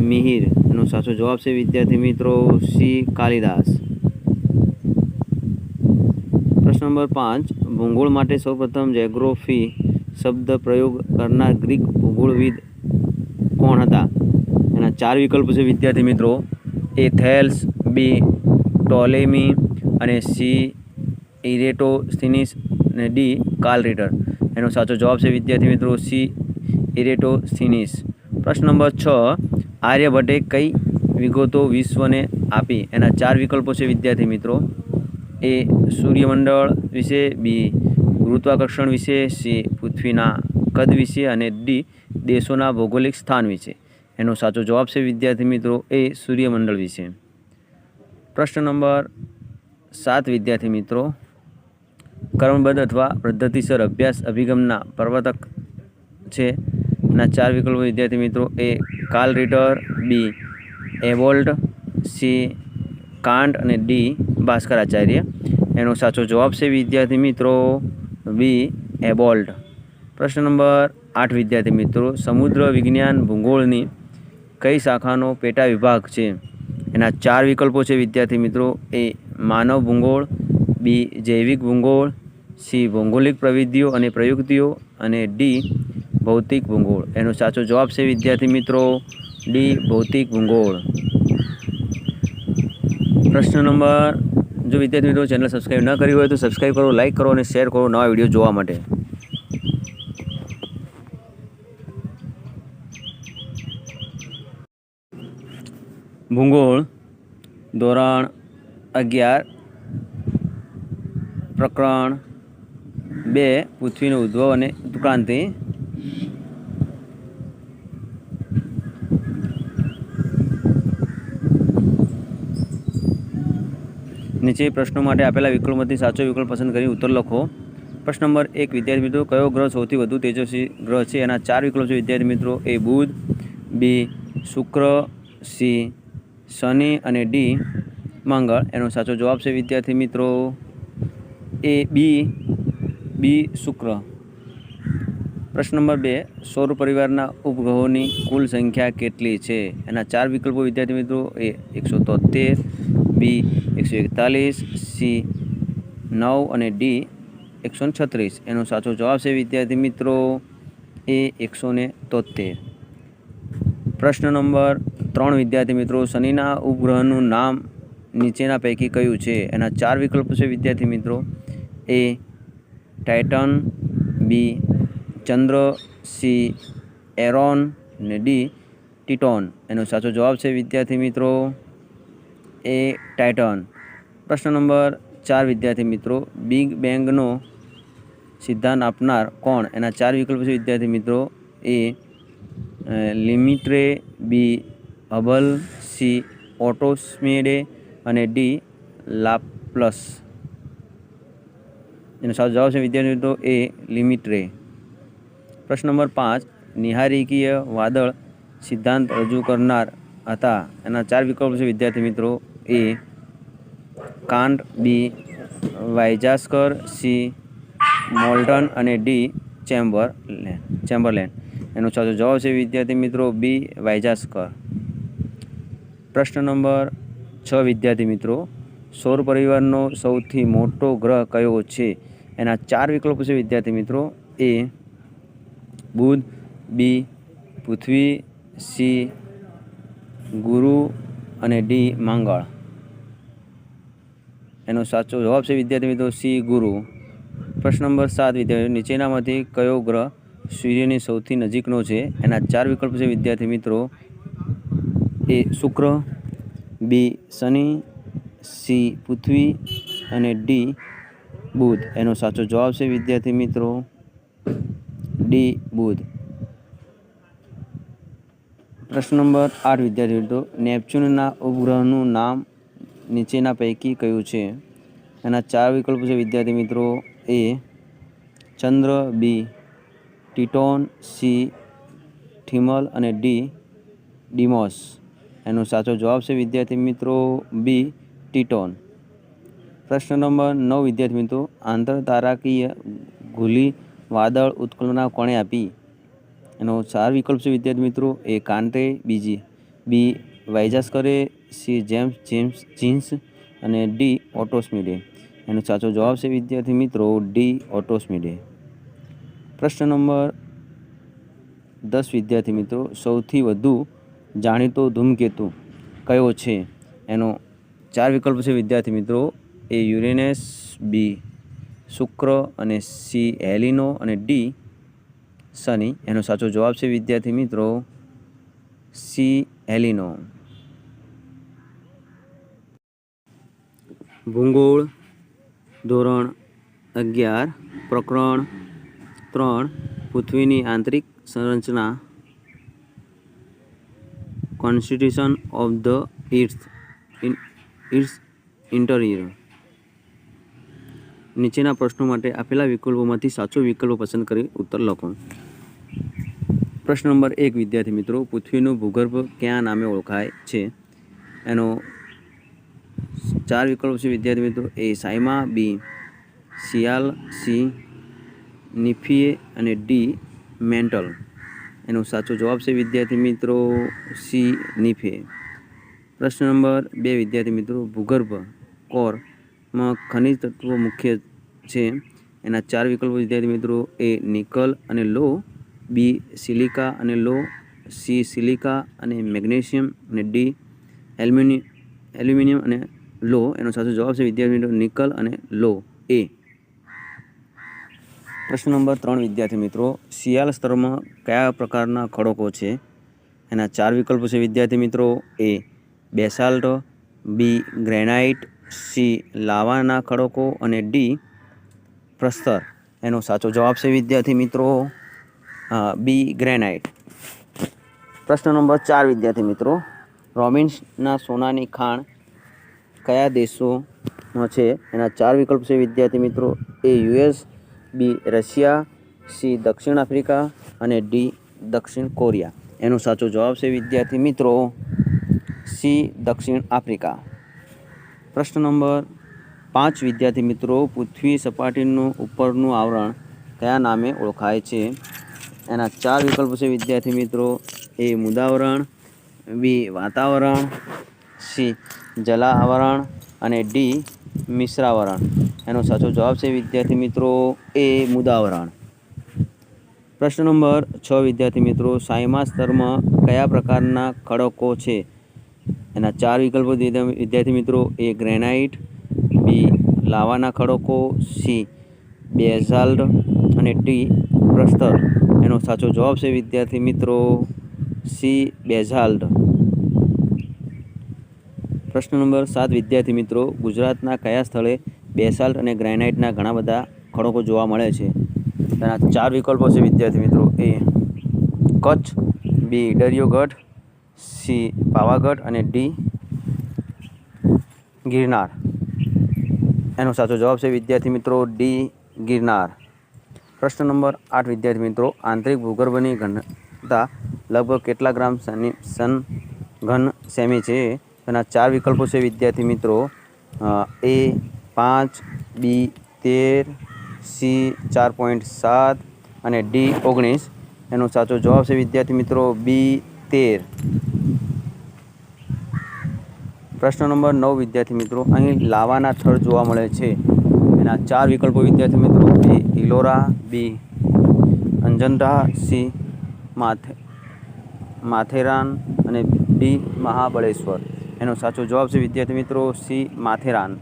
મિહિર. એનો સાચો જવાબ છે વિદ્યાર્થી મિત્રો C કાલિદાસ. પ્રશ્ન નંબર 5, ભૂગોળ માટે સૌપ્રથમ જ્યોગ્રાફી શબ્દ પ્રયોગ કરનાર ગ્રીક ભૂગોળવિદ કોણ હતા? એના 4 વિકલ્પો છે વિદ્યાર્થી મિત્રો: A થેલ્સ, B ટોલેમી અને C ઇરેટોસ્થીનીસ અને D કાર્લ રિટર. એનો સાચો જવાબ છે વિદ્યાર્થી મિત્રો C ઇરેટોસ્થીનીસ. પ્રશ્ન નંબર 6, આર્યભટ્ટે કઈ વિગતો વિશ્વને આપી? એના 4 વિકલ્પો છે વિદ્યાર્થી મિત્રો: A સૂર્યમંડળ વિશે, B ગુરુત્વાકર્ષણ વિશે, C પૃથ્વીના કદ વિશે અને D દેશોના ભૌગોલિક સ્થાન વિશે. એનો સાચો જવાબ છે વિદ્યાર્થી મિત્રો A સૂર્યમંડળ વિશે. પ્રશ્ન નંબર 7 વિદ્યાર્થી મિત્રો, ક્રમબદ્ધ અથવા પદ્ધતિસર અભ્યાસ અભિગમના પ્રવર્તક છે. એના 4 વિકલ્પો વિદ્યાર્થી મિત્રો: A કાર્લ રિટર, B એવોલ્ટ, C કાન્ટ અને D ભાસ્કરાચાર્ય. એનો સાચો જવાબ છે વિદ્યાર્થી મિત્રો B એવોલ્ટ. પ્રશ્ન નંબર 8 વિદ્યાર્થી મિત્રો, સમુદ્ર વિજ્ઞાન ભૂગોળની કઈ શાખાનો પેટા વિભાગ છે? એના 4 વિકલ્પો છે વિદ્યાર્થી મિત્રો: A માનવ ભૂગોળ, B જૈવિક ભૂગોળ, C ભૌગોલિક પ્રવિધિઓ અને પ્રયુક્તિઓ અને D ભૌતિક ભૂગોળ. એનો સાચો જવાબ છે વિદ્યાર્થી મિત્રો D ભૌતિક ભૂગોળ. પ્રશ્ન નંબર, જો વિદ્યાર્થી મિત્રો ચેનલ સબસ્ક્રાઈબ ન કરી હોય તો સબસ્ક્રાઈબ કરો, લાઇક કરો અને શેર કરો નવા વિડીયો જોવા માટે. ભૂગોળ ધોરણ 11 પ્રકરણ 2 પૃથ્વીનો ઉદ્ભવ અને ઉત્ક્રાંતિ. નીચે પ્રશ્નો માટે આપેલા વિકલ્પોમાંથી સાચો વિકલ્પ પસંદ કરી ઉત્તર લખો. પ્રશ્ન નંબર 1 વિદ્યાર્થી મિત્રો, કયો ગ્રહ સૌથી વધુ તેજસ્વી ગ્રહ છે? એના 4 વિકલ્પો છે વિદ્યાર્થી મિત્રો: A બુધ, B શુક્ર, C શનિ અને D મંગળ. એનો સાચો જવાબ છે વિદ્યાર્થી મિત્રો A B શુક્ર. પ્રશ્ન નંબર 2, સૌર પરિવારના ઉપગ્રહોની કુલ સંખ્યા કેટલી છે? એના 4 વિકલ્પો વિદ્યાર્થી મિત્રો: A 173, B 141, C 9 અને D 136. એનો સાચો જવાબ છે વિદ્યાર્થી મિત્રો A 173. પ્રશ્ન નંબર 3 વિદ્યાર્થી મિત્રો, શનિના ઉપગ્રહનું નામ નીચેના પૈકી કયું છે? એના 4 વિકલ્પો છે વિદ્યાર્થી મિત્રો: A ટાઇટન, B ચંદ્ર, C એરોન અને D ટિટોન. એનો સાચો જવાબ છે વિદ્યાર્થી મિત્રો A ટાઇટન. પ્રશ્ન નંબર 4 વિદ્યાર્થી મિત્રો, બિગ બેંગનો સિદ્ધાંત આપનાર કોણ? એના 4 વિકલ્પો છે વિદ્યાર્થી મિત્રો: A Lemaitre, B Hubble, C Otto Schmidt અને D લાપ્લસ. એનો સાચો જવાબ છે વિદ્યાર્થી મિત્રો A લિમિટ્રે. પ્રશ્ન નંબર 5, નિહારિકીય વાદળ સિદ્ધાંત રજૂ કરનાર હતા? એના 4 વિકલ્પો છે વિદ્યાર્થી મિત્રો: A can't, B વાઇઝાસ્કર, C Moulton અને D ચેમ્બરલેન. એનો સાચો જવાબ છે વિદ્યાર્થી મિત્રો B વાઇઝાસ્કર. પ્રશ્ન નંબર 6 વિદ્યાર્થી મિત્રો, સૌર પરિવારનો સૌથી મોટો ગ્રહ કયો છે? એના 4 વિકલ્પો છે વિદ્યાર્થી મિત્રો: A બુધ, B પૃથ્વી, C ગુરુ અને D મંગળ. એનો સાચો જવાબ છે વિદ્યાર્થી મિત્રો સી ગુરુ. પ્રશ્ન નંબર 7 વિદ્યાર્થીઓ નીચેનામાંથી કયો ગ્રહ સૂર્યની સૌથી નજીકનો છે? એના 4 વિકલ્પ છે વિદ્યાર્થી મિત્રો. એ શુક્ર, બી શનિ, સી પૃથ્વી અને ડી બુધ. એનો સાચો જવાબ છે વિદ્યાર્થી મિત્રો ડી બુધ. પ્રશ્ન નંબર 8 વિદ્યાર્થી મિત્રો નેપચ્યુનના ઉપગ્રહનું નામ નીચેના પૈકી કયું છે? એના 4 વિકલ્પો છે વિદ્યાર્થી મિત્રો. એ ચંદ્ર, બી ટિટોન, સી થિમલ અને ડી ડીમોસ. એનો સાચો જવાબ છે વિદ્યાર્થી મિત્રો બી ટિટોન. પ્રશ્ન નંબર 9 વિદ્યાર્થી મિત્રો આંતરતારાકીય ધૂળી વાદળ ઉત્કલ્પના કોણે આપી? એનો 4 વિકલ્પ છે વિદ્યાર્થી મિત્રો. એ કાન્ટે, બી વાઇજાસ્કરે, સી જેમ્સ જીન્સ અને ડી ઓટોસ્મિડે. એનો સાચો જવાબ છે વિદ્યાર્થી મિત્રો ડી ઓટોસ્મિડે. પ્રશ્ન નંબર 10 વિદ્યાર્થી મિત્રો સૌથી વધુ જાણીતો ધૂમકેતુ કયો છે? એનો 4 વિકલ્પ છે વિદ્યાર્થી મિત્રો. એ યુરેનસ, બી શુક્ર અને સી હેલિનો અને ડી શનિ. એનો સાચો જવાબ છે વિદ્યાર્થી મિત્રો સી હેલિનો. ભૂગોળ ધોરણ 11 પ્રકરણ 3 પૃથ્વીની આંતરિક સંરચના constitution of the its interior. નીચેના પ્રશ્નો માટે આપેલા વિકલ્પોમાંથી સાચો વિકલ્પ પસંદ કરી ઉત્તર લખો. પ્રશ્ન નંબર 1 વિદ્યાર્થી મિત્રો પૃથ્વીનું ભૂગર્ભ કયા નામે ઓળખાય છે? એનો 4 વિકલ્પ છે વિદ્યાર્થી મિત્રો. એ સાયમા, બી સિયાલ, સી નિફીએ અને ડી મેન્ટલ. એનો સાચો જવાબ છે વિદ્યાર્થી મિત્રો સી નિફે. પ્રશ્ન નંબર 2 વિદ્યાર્થી મિત્રો ભૂગર્ભ કોરમાં ખનિજ તત્વો મુખ્ય છે. એના 4 વિકલ્પો વિદ્યાર્થી મિત્રો. એ નિકલ અને લો, બી સિલિકા અને લો, સી સિલિકા અને મેગ્નેશિયમ અને ડી એલ્યુમિનિયમ અને લો. એનો સાચો જવાબ છે વિદ્યાર્થી મિત્રો નિકલ અને લો એ. પ્રશ્ન નંબર 3 વિદ્યાર્થી મિત્રો શિયાળ સ્તરમાં કયા પ્રકારના ખડકો છે? એના 4 વિકલ્પો છે વિદ્યાર્થી મિત્રો. એ બેસાલ્ટ, બી ગ્રેનાઇટ, સી લાવાના ખડકો અને ડી પ્રસ્તર. એનો સાચો જવાબ છે વિદ્યાર્થી મિત્રો બી ગ્રેનાઇટ. પ્રશ્ન નંબર 4 વિદ્યાર્થી મિત્રો રોબિન્સના સોનાની ખાણ કયા દેશોમાં છે? એના 4 વિકલ્પ છે વિદ્યાર્થી મિત્રો. એ યુએસ, બી રશિયા, સી દક્ષિણ આફ્રિકા અને ડી દક્ષિણ કોરિયા. એનો સાચો જવાબ છે વિદ્યાર્થી મિત્રો સી દક્ષિણ આફ્રિકા. પ્રશ્ન નંબર 5 વિદ્યાર્થી મિત્રો પૃથ્વી સપાટીનું ઉપરનું આવરણ કયા નામે ઓળખાય છે? એના 4 વિકલ્પો છે વિદ્યાર્થી મિત્રો. એ મૃદાવરણ, બી વાતાવરણ, સી જલાવરણ અને ડી મિશ્રાવરણ. એનો સાચો જવાબ છે વિદ્યાર્થી મિત્રો એ મૃદાવરણ. પ્રશ્ન નંબર 6 વિદ્યાર્થી મિત્રો સાયમા સ્તરમાં કયા પ્રકારના ખડકો છે? એના 4 વિકલ્પો વિદ્યાર્થી મિત્રો. એ ગ્રેનાઇટ, બી લાવાના ખડકો, સી બેઝાલ્ટ અને ડી પ્રસ્તર. એનો સાચો જવાબ છે વિદ્યાર્થી મિત્રો સી બેઝાલ્ટ. પ્રશ્ન નંબર 7 વિદ્યાર્થી મિત્રો ગુજરાતના કયા સ્થળે બેસાલ્ટ અને ગ્રેનાઇટના ઘણા બધા ખડકો જોવા મળે છે? તેના 4 વિકલ્પો છે વિદ્યાર્થી મિત્રો. એ કચ્છ, બી દરિયોગઢ, સી પાવાગઢ અને ડી ગિરનાર. એનો સાચો જવાબ છે વિદ્યાર્થી મિત્રો ડી ગિરનાર. પ્રશ્ન નંબર 8 વિદ્યાર્થી મિત્રો આંતરિક ભૂગર્ભની ઘનતા લગભગ કેટલા ગ્રામ ઘન સેમી છે? તેના 4 વિકલ્પો છે વિદ્યાર્થી મિત્રો. એ 5, બી 13, સી 4.7 અને ડી 19. એનો સાચો જવાબ છે વિદ્યાર્થી મિત્રો બી 13. પ્રશ્ન નંબર 9 વિદ્યાર્થી મિત્રો અહીં લાવાના થર જોવા મળે છે. એના 4 વિકલ્પો વિદ્યાર્થી મિત્રો. એ ઇલોરા, બી અંજંટા, સી માથેરાન અને ડી મહાબળેશ્વર. એનો સાચો જવાબ છે વિદ્યાર્થી મિત્રો સી માથેરાન.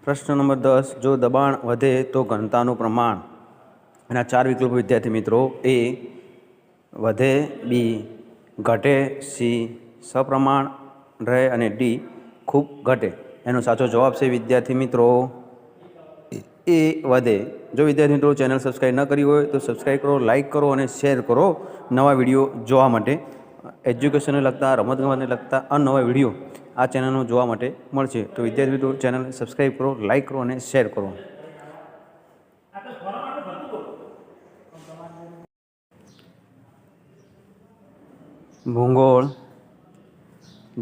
પ્રશ્ન નંબર 10, જો દબાણ વધે તો ઘનતાનું પ્રમાણ. એના 4 વિકલ્પો વિદ્યાર્થી મિત્રો: એ વધે, બી ઘટે, સી સપ્રમાણ રહે અને ડી ખૂબ ઘટે. એનો સાચો જવાબ છે વિદ્યાર્થી મિત્રો એ વધે. જો વિદ્યાર્થી મિત્રો ચેનલ સબસ્ક્રાઈબ ન કરી હોય તો સબસ્ક્રાઈબ કરો, લાઇક કરો અને શેર કરો નવા વિડીયો જોવા માટે. એજ્યુકેશનને લગતા, રમતગમતને લગતા અનવા વિડીયો આ ચેનલનો જોવા માટે મળશે. તો વિદ્યાર્થી મિત્રો ચેનલ સબસ્ક્રાઈબ કરો, લાઇક કરો અને શેર કરો. ભૂગોળ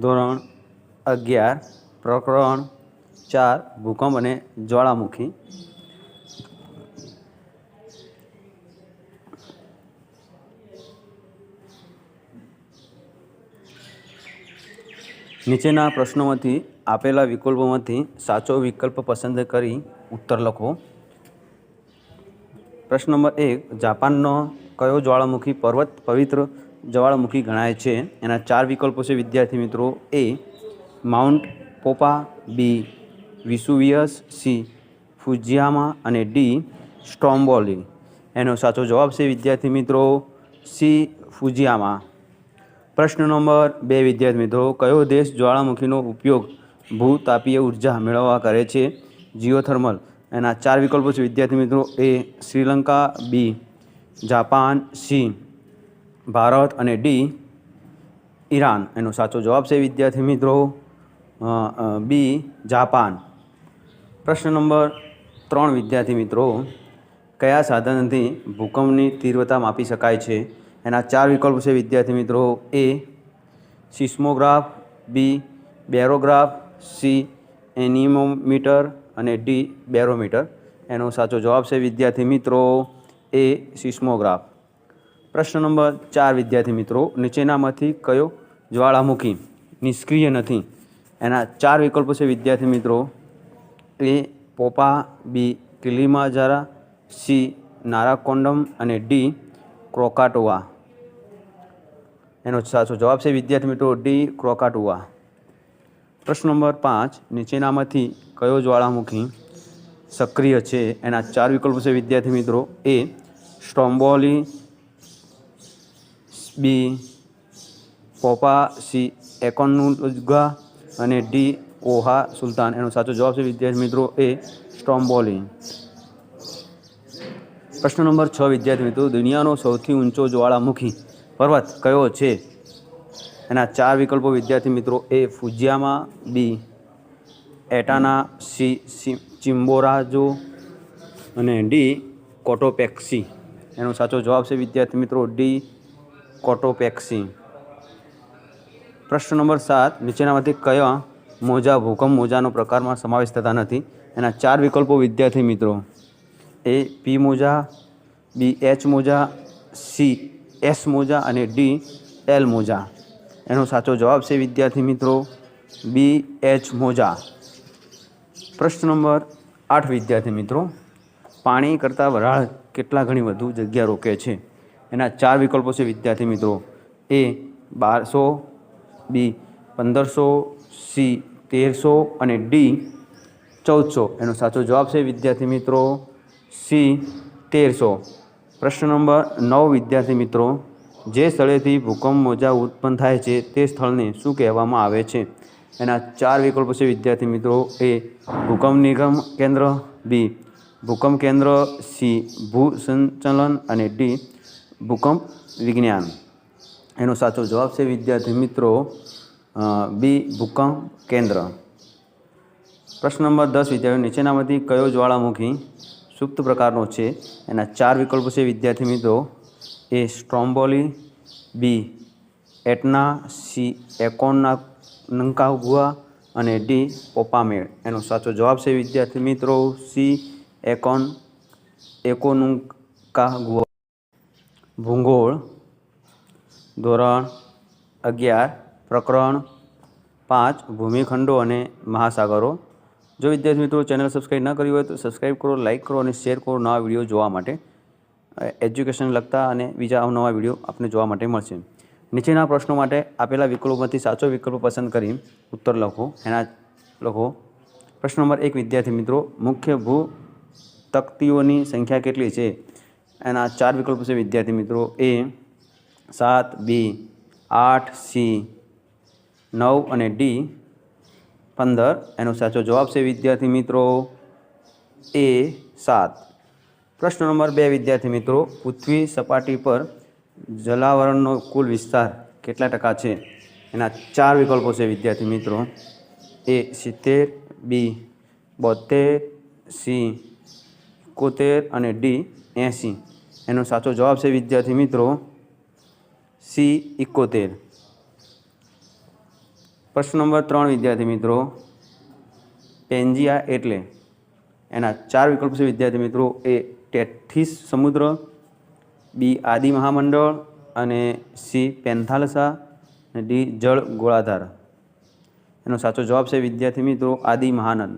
ધોરણ 11 પ્રકરણ 4 ભૂકંપ અને જ્વાળામુખી. નીચેના પ્રશ્નોમાંથી આપેલા વિકલ્પોમાંથી સાચો વિકલ્પ પસંદ કરી ઉત્તર લખો. પ્રશ્ન નંબર 1, જાપાનનો કયો જ્વાળામુખી પર્વત પવિત્ર જ્વાળામુખી ગણાય છે? એના 4 વિકલ્પો છે વિદ્યાર્થી મિત્રો: એ માઉન્ટ પોપા, બી વિસુવિયસ, સી ફુજીયામા અને ડી સ્ટ્રોમ્બોલી. એનો સાચો જવાબ છે વિદ્યાર્થી મિત્રો સી ફુજીયામા. પ્રશ્ન નંબર 2 વિદ્યાર્થી મિત્રો: કયો દેશ જ્વાળામુખીનો ઉપયોગ ભૂતાપીય ઉર્જા મેળવવા કરે છે? જીઓથર્મલ. એના 4 વિકલ્પો છે વિદ્યાર્થી મિત્રો: A Sri Lanka, B Japan, C Bharat અને ડી ઈરાન. એનો સાચો જવાબ છે વિદ્યાર્થી મિત્રો બી જાપાન. પ્રશ્ન નંબર 3 વિદ્યાર્થી મિત્રો: કયા સાધનથી ભૂકંપની તીવ્રતા માપી શકાય છે? એના 4 વિકલ્પો છે વિદ્યાર્થી મિત્રો: એ સિસ્મોગ્રાફ, બી બેરોગ્રાફ, સી એનિમોમીટર અને ડી બેરોમીટર. એનો સાચો જવાબ છે વિદ્યાર્થી મિત્રો એ સિસ્મોગ્રાફ. પ્રશ્ન નંબર 4 વિદ્યાર્થી મિત્રો: નીચેનામાંથી કયો જ્વાળામુખી નિષ્ક્રિય નથી? એના 4 વિકલ્પો છે વિદ્યાર્થી મિત્રો: એ પોપા, બી કિલિમાજારો, સી નારાકોન્ડમ અને ડી ક્રોકાટોઆ. એનો સાચો જવાબ છે વિદ્યાર્થી મિત્રો ડી ક્રોકાટોઆ. પ્રશ્ન નંબર 5, નીચેનામાંથી કયો જ્વાળામુખી સક્રિય છે? એના 4 વિકલ્પો છે વિદ્યાર્થી મિત્રો: એ સ્ટ્રોમ્બોલી, બી પોપા, સી એકોન્નુગા અને ડી ઓહા સુલતાન. એનો સાચો જવાબ છે વિદ્યાર્થી મિત્રો એ સ્ટ્રોમ્બોલી. પ્રશ્ન નંબર 6 વિદ્યાર્થી મિત્રો: દુનિયાનો સૌથી ઊંચો જ્વાળામુખી પર્વત કયો છે? એના 4 વિકલ્પો વિદ્યાર્થી મિત્રો: એ ફુજીયામા, બી એટાના, સી ચિમ્બોરાજો અને ડી કોટોપેક્સી. એનો સાચો જવાબ છે વિદ્યાર્થી મિત્રો ડી કોટોપેક્સી. પ્રશ્ન નંબર 7, નીચેનામાંથી કયા મોજા ભૂકંપ મોજાનો પ્રકારમાં સમાવેશ થતા નથી? એના 4 વિકલ્પો વિદ્યાર્થી મિત્રો: એ પી મોજા, બી એચ મોજા, સી એસ મોજા અને ડી એલ મોજા. એનો સાચો જવાબ છે વિદ્યાર્થી મિત્રો બી એચ મોજા. પ્રશ્ન નંબર 8 વિદ્યાર્થી મિત્રો: પાણી કરતાં વરાળ કેટલા ગણી વધુ જગ્યા રોકે છે? એના 4 વિકલ્પો છે વિદ્યાર્થી મિત્રો: એ 1200, બી 1500, સી 1300 અને ડી 1400. એનો સાચો જવાબ છે વિદ્યાર્થી મિત્રો સી 1300. પ્રશ્ન નંબર 9 વિદ્યાર્થી મિત્રો: જે સ્થળેથી ભૂકંપ મોજા ઉત્પન્ન થાય છે તે સ્થળને શું કહેવામાં આવે છે? એના 4 વિકલ્પો છે વિદ્યાર્થી મિત્રો: એ ભૂકંપ નિગમ કેન્દ્ર, બી ભૂકંપ કેન્દ્ર, સી ભૂસંચલન અને ડી ભૂકંપ વિજ્ઞાન. એનો સાચો જવાબ છે વિદ્યાર્થી મિત્રો બી ભૂકંપ કેન્દ્ર. પ્રશ્ન નંબર 10 વિદ્યાર્થીઓ: નીચેનામાંથી કયો જ્વાળામુખી સુપ્ત પ્રકારનો છે? એના 4 વિકલ્પો છે વિદ્યાર્થી મિત્રો: એ સ્ટ્રોમ્બોલી, બી એટના, સી એકોન્કાગુઆ અને ડી પોપામેડ. એનો સાચો જવાબ છે વિદ્યાર્થી મિત્રો સી એકોન્કાગુઆ. ભૂગોળ ધોરણ 11 પ્રકરણ 5 ભૂમિખંડો અને મહાસાગરો. જો વિદ્યાર્થી મિત્રો ચેનલ સબસ્ક્રાઈબ ન કરી હોય તો સબસ્ક્રાઈબ કરો, લાઇક કરો અને શેર કરો નવા વિડીયો જોવા માટે. એજ્યુકેશન લગતા અને બીજા અવનવા વિડીયો આપને જોવા માટે મળશે. નીચેના પ્રશ્નો માટે આપેલા વિકલ્પોમાંથી સાચો વિકલ્પ પસંદ કરી ઉત્તર લખો. એના લખો. પ્રશ્ન નંબર 1 વિદ્યાર્થી મિત્રો, મુખ્ય ભૂ તકતીઓની સંખ્યા કેટલી છે? એના 4 વિકલ્પો છે વિદ્યાર્થી મિત્રો. A 7, B 8, C 9 અને D 15. એનો સાચો જવાબ છે વિદ્યાર્થી મિત્રો A 7. પ્રશ્ન નંબર 2 વિદ્યાર્થી મિત્રો, પૃથ્વી સપાટી પર જલાવરણનો કુલ વિસ્તાર કેટલા ટકા છે? એના 4 વિકલ્પો છે વિદ્યાર્થી મિત્રો. A 70, B 72, C 71 અને D 80. એનો સાચો જવાબ છે વિદ્યાર્થી મિત્રો C 71. પ્રશ્ન નંબર 3 વિદ્યાર્થી મિત્રો, પેન્જિયા એટલે? એના 4 વિકલ્પો છે વિદ્યાર્થી મિત્રો. A ટેથીસ સમુદ્ર, B આદિ મહામંડળ અને C પેન્થાલસા અને D જળ ગોળાધાર. એનો સાચો જવાબ છે વિદ્યાર્થી મિત્રો આદિ મહાનંદ.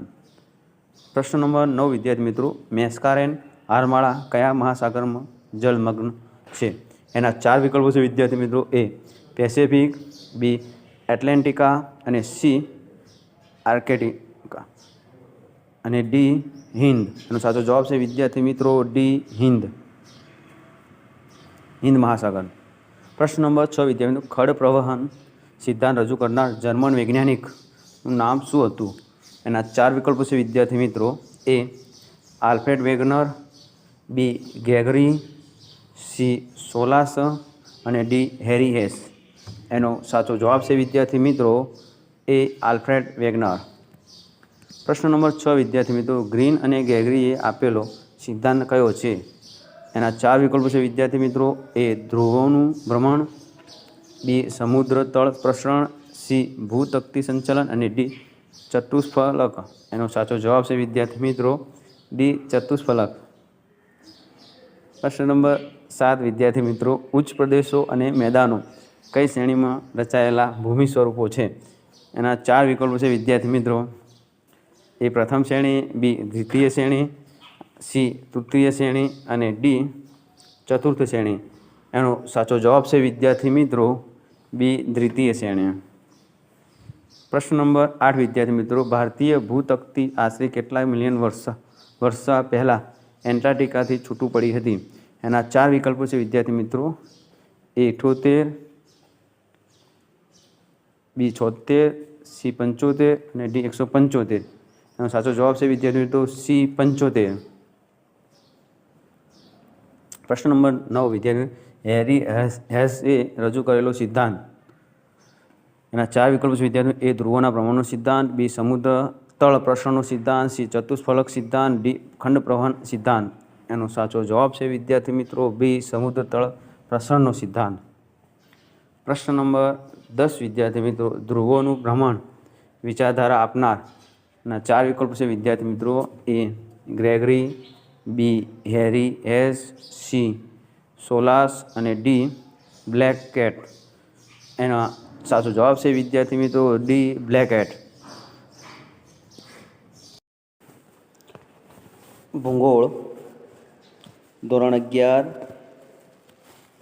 પ્રશ્ન નંબર 9 વિદ્યાર્થી મિત્રો, મેસ્કારેન હારમાળા કયા મહાસાગરમાં જળમગ્ન છે? એના 4 વિકલ્પો છે વિદ્યાર્થી મિત્રો. A પેસેફિક, B એટલાન્ટિકા અને C આર્કેટિકા અને D હિન્દ. એનો સાચો જવાબ છે વિદ્યાર્થી મિત્રો D હિન્દ મહાસાગર. પ્રશ્ન નંબર 6 વિદ્યાર્થી મિત્રો, ખડ પ્રવહન સિદ્ધાંત રજૂ કરનાર જર્મન વૈજ્ઞાનિકનું નામ શું હતું? એના 4 વિકલ્પો છે વિદ્યાર્થી મિત્રો. A Alfred WagonR, B ગેગરી, C સોલાસ અને D હેરી હેસ. એનો સાચો જવાબ છે વિદ્યાર્થી મિત્રો A આલ્ફ્રેડ વેગનર. પ્રશ્ન નંબર 6 વિદ્યાર્થી મિત્રો, ગ્રીન અને ગેગરીએ આપેલો સિદ્ધાંત કયો છે? એના 4 વિકલ્પો છે વિદ્યાર્થી મિત્રો. A ધ્રુવોનું ભ્રમણ, B સમુદ્ર તળ પ્રસરણ, C ભૂતકતી સંચલન અને D ચતુષ્ફલક. એનો સાચો જવાબ છે વિદ્યાર્થી મિત્રો D ચતુષ્ફલક. પ્રશ્ન નંબર 7 વિદ્યાર્થી મિત્રો, ઉચ્ચ પ્રદેશો અને મેદાનો કઈ શ્રેણીમાં રચાયેલા ભૂમિ સ્વરૂપો છે? એના 4 વિકલ્પો છે વિદ્યાર્થી મિત્રો. A પ્રથમ શ્રેણી, B દ્વિતીય શ્રેણી, C તૃતીય શ્રેણી અને D ચતુર્થ શ્રેણી. એનો સાચો જવાબ છે વિદ્યાર્થી મિત્રો B દ્વિતીય શ્રેણી. પ્રશ્ન નંબર 8 વિદ્યાર્થી મિત્રો, ભારતીય ભૂતકતી આશરે કેટલા મિલિયન વર્ષ પહેલાં એન્ટાર્કટિકાથી છૂટું પડી હતી? એના 4 વિકલ્પો છે વિદ્યાર્થી મિત્રો. A 78, B 76, C 75 અને D 175. એનો સાચો જવાબ છે વિદ્યાર્થી મિત્રો C 75. પ્રશ્ન નંબર 9 વિદ્યાર્થી, હેરી હેસે રજૂ કરેલો સિદ્ધાંત. એના 4 વિકલ્પો છે વિદ્યાર્થી. A ધ્રુવોના ભ્રમણનો સિદ્ધાંત, B સમુદ્ર તળ પ્રસરણનો સિદ્ધાંત, C ચતુષ્ફલક સિદ્ધાંત, D ખંડ પ્રવહન સિદ્ધાંત. એનો સાચો જવાબ છે વિદ્યાર્થી મિત્રો B સમુદ્ર તળ પ્રસરણનો સિદ્ધાંત. પ્રશ્ન નંબર 10 વિદ્યાર્થી મિત્રો, ધ્રુવોનું ભ્રમણ વિચારધારા આપનાર ના 4 વિકલ્પો છે વિદ્યાર્થી મિત્રો. A Gregory, B Harry Hess, C સોલાસ અને D બ્લેક કેટ. એનો સાચો જવાબ છે વિદ્યાર્થી મિત્રો D બ્લેક કેટ. ભૂગોળ ધોરણ 11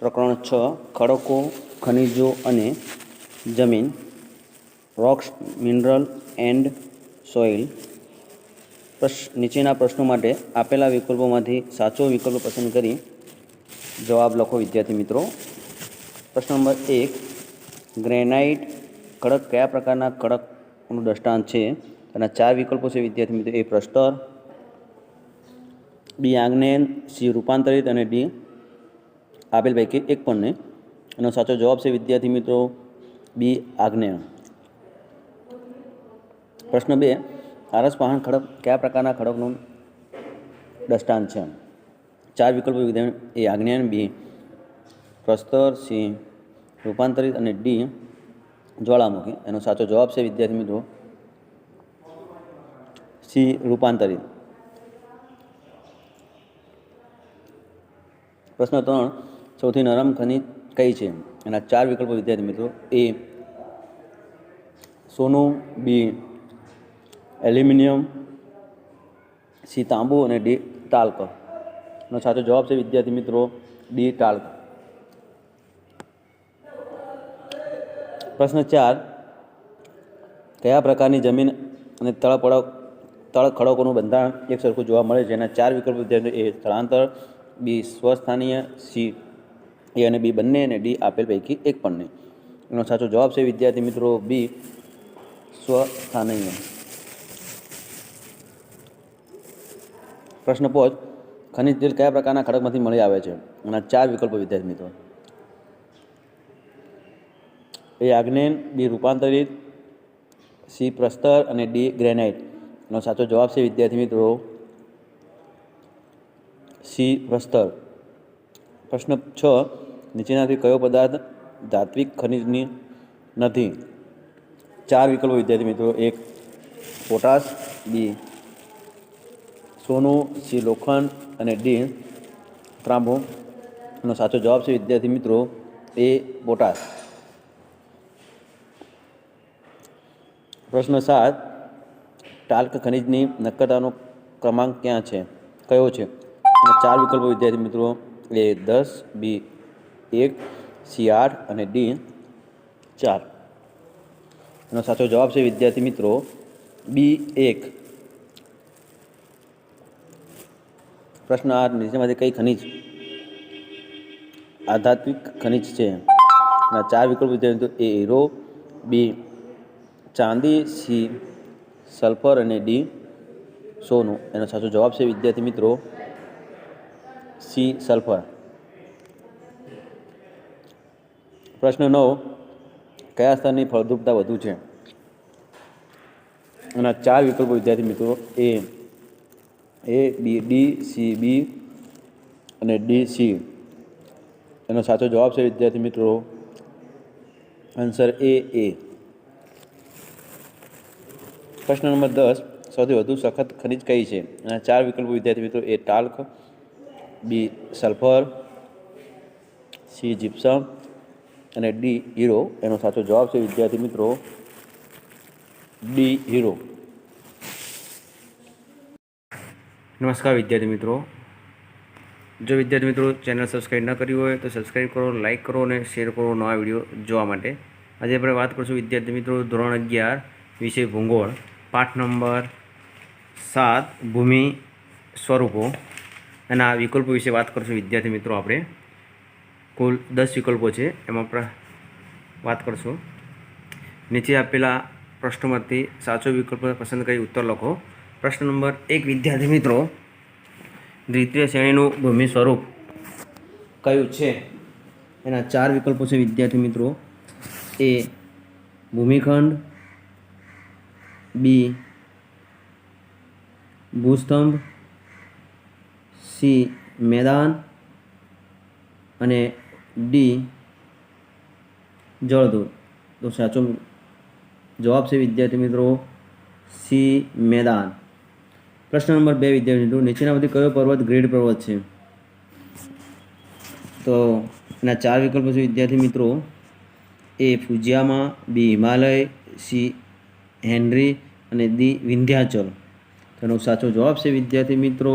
પ્રકરણ 6 ખડકો, ખનિજો અને જમીન, રોક્સ, મિનરલ એન્ડ સોઇલ. નીચેના પ્રશ્નો માટે આપેલા વિકલ્પોમાંથી સાચો વિકલ્પ પસંદ કરી જવાબ લખો વિદ્યાર્થી મિત્રો. પ્રશ્ન નંબર 1, ગ્રેનાઇટ ખડક કયા પ્રકારના ખડકનું દ્રષ્ટાંત છે? તેના 4 વિકલ્પો છે વિદ્યાર્થી મિત્રો. A પ્રસ્તર, B આગ્નેય, C રૂપાંતરિત અને D આપેલ પૈકી એક પણ નહીં. એનો સાચો જવાબ છે વિદ્યાર્થી મિત્રો B આગ્નેય. પ્રશ્ન 2, આરસપહાણ ખડક કયા પ્રકારના ખડકનું દ્રષ્ટાંત છે? 4 વિકલ્પો વિદ્યાર્થી. A આગ્નેય, B પ્રસ્તર, C રૂપાંતરિત અને D જ્વાળામુખી. એનો સાચો જવાબ છે વિદ્યાર્થી મિત્રો C રૂપાંતરિત. પ્રશ્ન 3, સૌથી નરમ ખનિજ કઈ છે? એના 4 વિકલ્પો વિદ્યાર્થી મિત્રો. A સોનું, B એલ્યુમિનિયમ, C તાંબુ અને D ટાલ્ક. એનો સાચો જવાબ છે વિદ્યાર્થી મિત્રો D ટાલ્ક. પ્રશ્ન 4, કયા પ્રકારની જમીન અને તળ તળ ખડકોનું બંધારણ એક સરખું જોવા મળે છે. જેના 4 વિકલ્પો વિદ્યાર્થીઓ: એ સ્થળાંતર, બી સ્વસ્થાનીય, સી એ અને બી બંને, અને ડી આપેલ પૈકી એક પણ નહીં. એનો સાચો જવાબ છે વિદ્યાર્થી મિત્રો બી સ્વસ્થાનીય. પ્રશ્ન 5: ખનિજ તેલ કયા પ્રકારના ખડકમાંથી મળી આવે છે? એના 4 વિકલ્પો વિદ્યાર્થી મિત્રો: એ આગ્નેય, બી રૂપાંતરિત, સી પ્રસ્તર અને ડી ગ્રેનાઇટ. એનો સાચો જવાબ છે વિદ્યાર્થી મિત્રો સી પ્રસ્તર. પ્રશ્ન 6: નીચેનાથી કયો પદાર્થ ધાત્વિક ખનિજની નથી? 4 વિકલ્પો વિદ્યાર્થી મિત્રો: એક પોટાશ, બી સોનું, સી લોખંડ અને ડી ત્રાંબુ. એનો સાચો જવાબ છે વિદ્યાર્થી મિત્રો એ પોટાશ. પ્રશ્ન 7: ટાલ્ક ખનિજની નક્કરતાનો ક્રમાંક કયો છે? 4 વિકલ્પો વિદ્યાર્થી મિત્રો: એ 10, બી 1, સી 8 અને ડી 4. એનો સાચો જવાબ છે વિદ્યાર્થી મિત્રો બી 1. પ્રશ્ન 8: નીચેમાંથી કઈ ખનિજ આધાત્મિક ખનિજ છે? 4 વિકલ્પો વિદ્યાર્થી મિત્રો: એ હીરો, બી ચાંદી, સી સલ્ફર અને ડી સોનું. એનો સાચો જવાબ છે વિદ્યાર્થી મિત્રો સી સલ્ફર. પ્રશ્ન 9: કયા સ્તરની ફળદ્રુપતા વધુ છે? એના 4 વિકલ્પો વિદ્યાર્થી મિત્રો: એ બી, ડી, સી બી અને ડી સી. એનો સાચો જવાબ છે વિદ્યાર્થી મિત્રો આન્સર એ. પ્રશ્ન નંબર 10: સૌથી વધુ સખત ખનિજ કઈ છે? એના 4 વિકલ્પો વિદ્યાર્થી મિત્રો: એ ટાલ્ક, બી સલ્ફર, સી જીપ્સમ અને ડી હીરો. એનો સાચો જવાબ છે વિદ્યાર્થી મિત્રો ડી હીરો. નમસ્કાર વિદ્યાર્થી મિત્રો, જો વિદ્યાર્થી મિત્રો ચેનલ સબસ્ક્રાઈબ ન કરી હોય તો સબસ્ક્રાઈબ કરો, લાઇક કરો અને શેર કરો નવા વિડીયો જોવા માટે. આજે આપણે વાત કરીશું વિદ્યાર્થી મિત્રો ધોરણ 11 વિષય ભૂગોળ, પાઠ નંબર 7 ભૂમિ સ્વરૂપો. એના વિકલ્પો વિશે વાત કરીશું વિદ્યાર્થી મિત્રો. આપણે કુલ 10 વિકલ્પો છે, એમાં વાત કરશું. નીચે આપેલા પ્રશ્નોમાંથી સાચો વિકલ્પ પસંદ કરી ઉત્તર લખો. પ્રશ્ન નંબર 1 વિદ્યાર્થી મિત્રો: દ્વિતીય શ્રેણીનું ભૂમિ સ્વરૂપ કયું છે? એના 4 વિકલ્પો છે વિદ્યાર્થી મિત્રો: એ ભૂમિખંડ, બી ભૂસ્તંભ, સી મેદાન અને ડી જળધોધ. તો સાચો જવાબ છે વિદ્યાર્થી મિત્રો સી મેદાન. પ્રશ્ન નંબર 2 વિદ્યાર્થી મિત્રો: નીચેનામાંથી કયો પર્વત ગ્રેડ પર્વત છે? તો એના 4 વિકલ્પો છે વિદ્યાર્થી મિત્રો: એ ફુજિયામા, બી હિમાલય, સી હેનરી અને ડી વિંધ્યાચલ. તેનો સાચો જવાબ છે વિદ્યાર્થી મિત્રો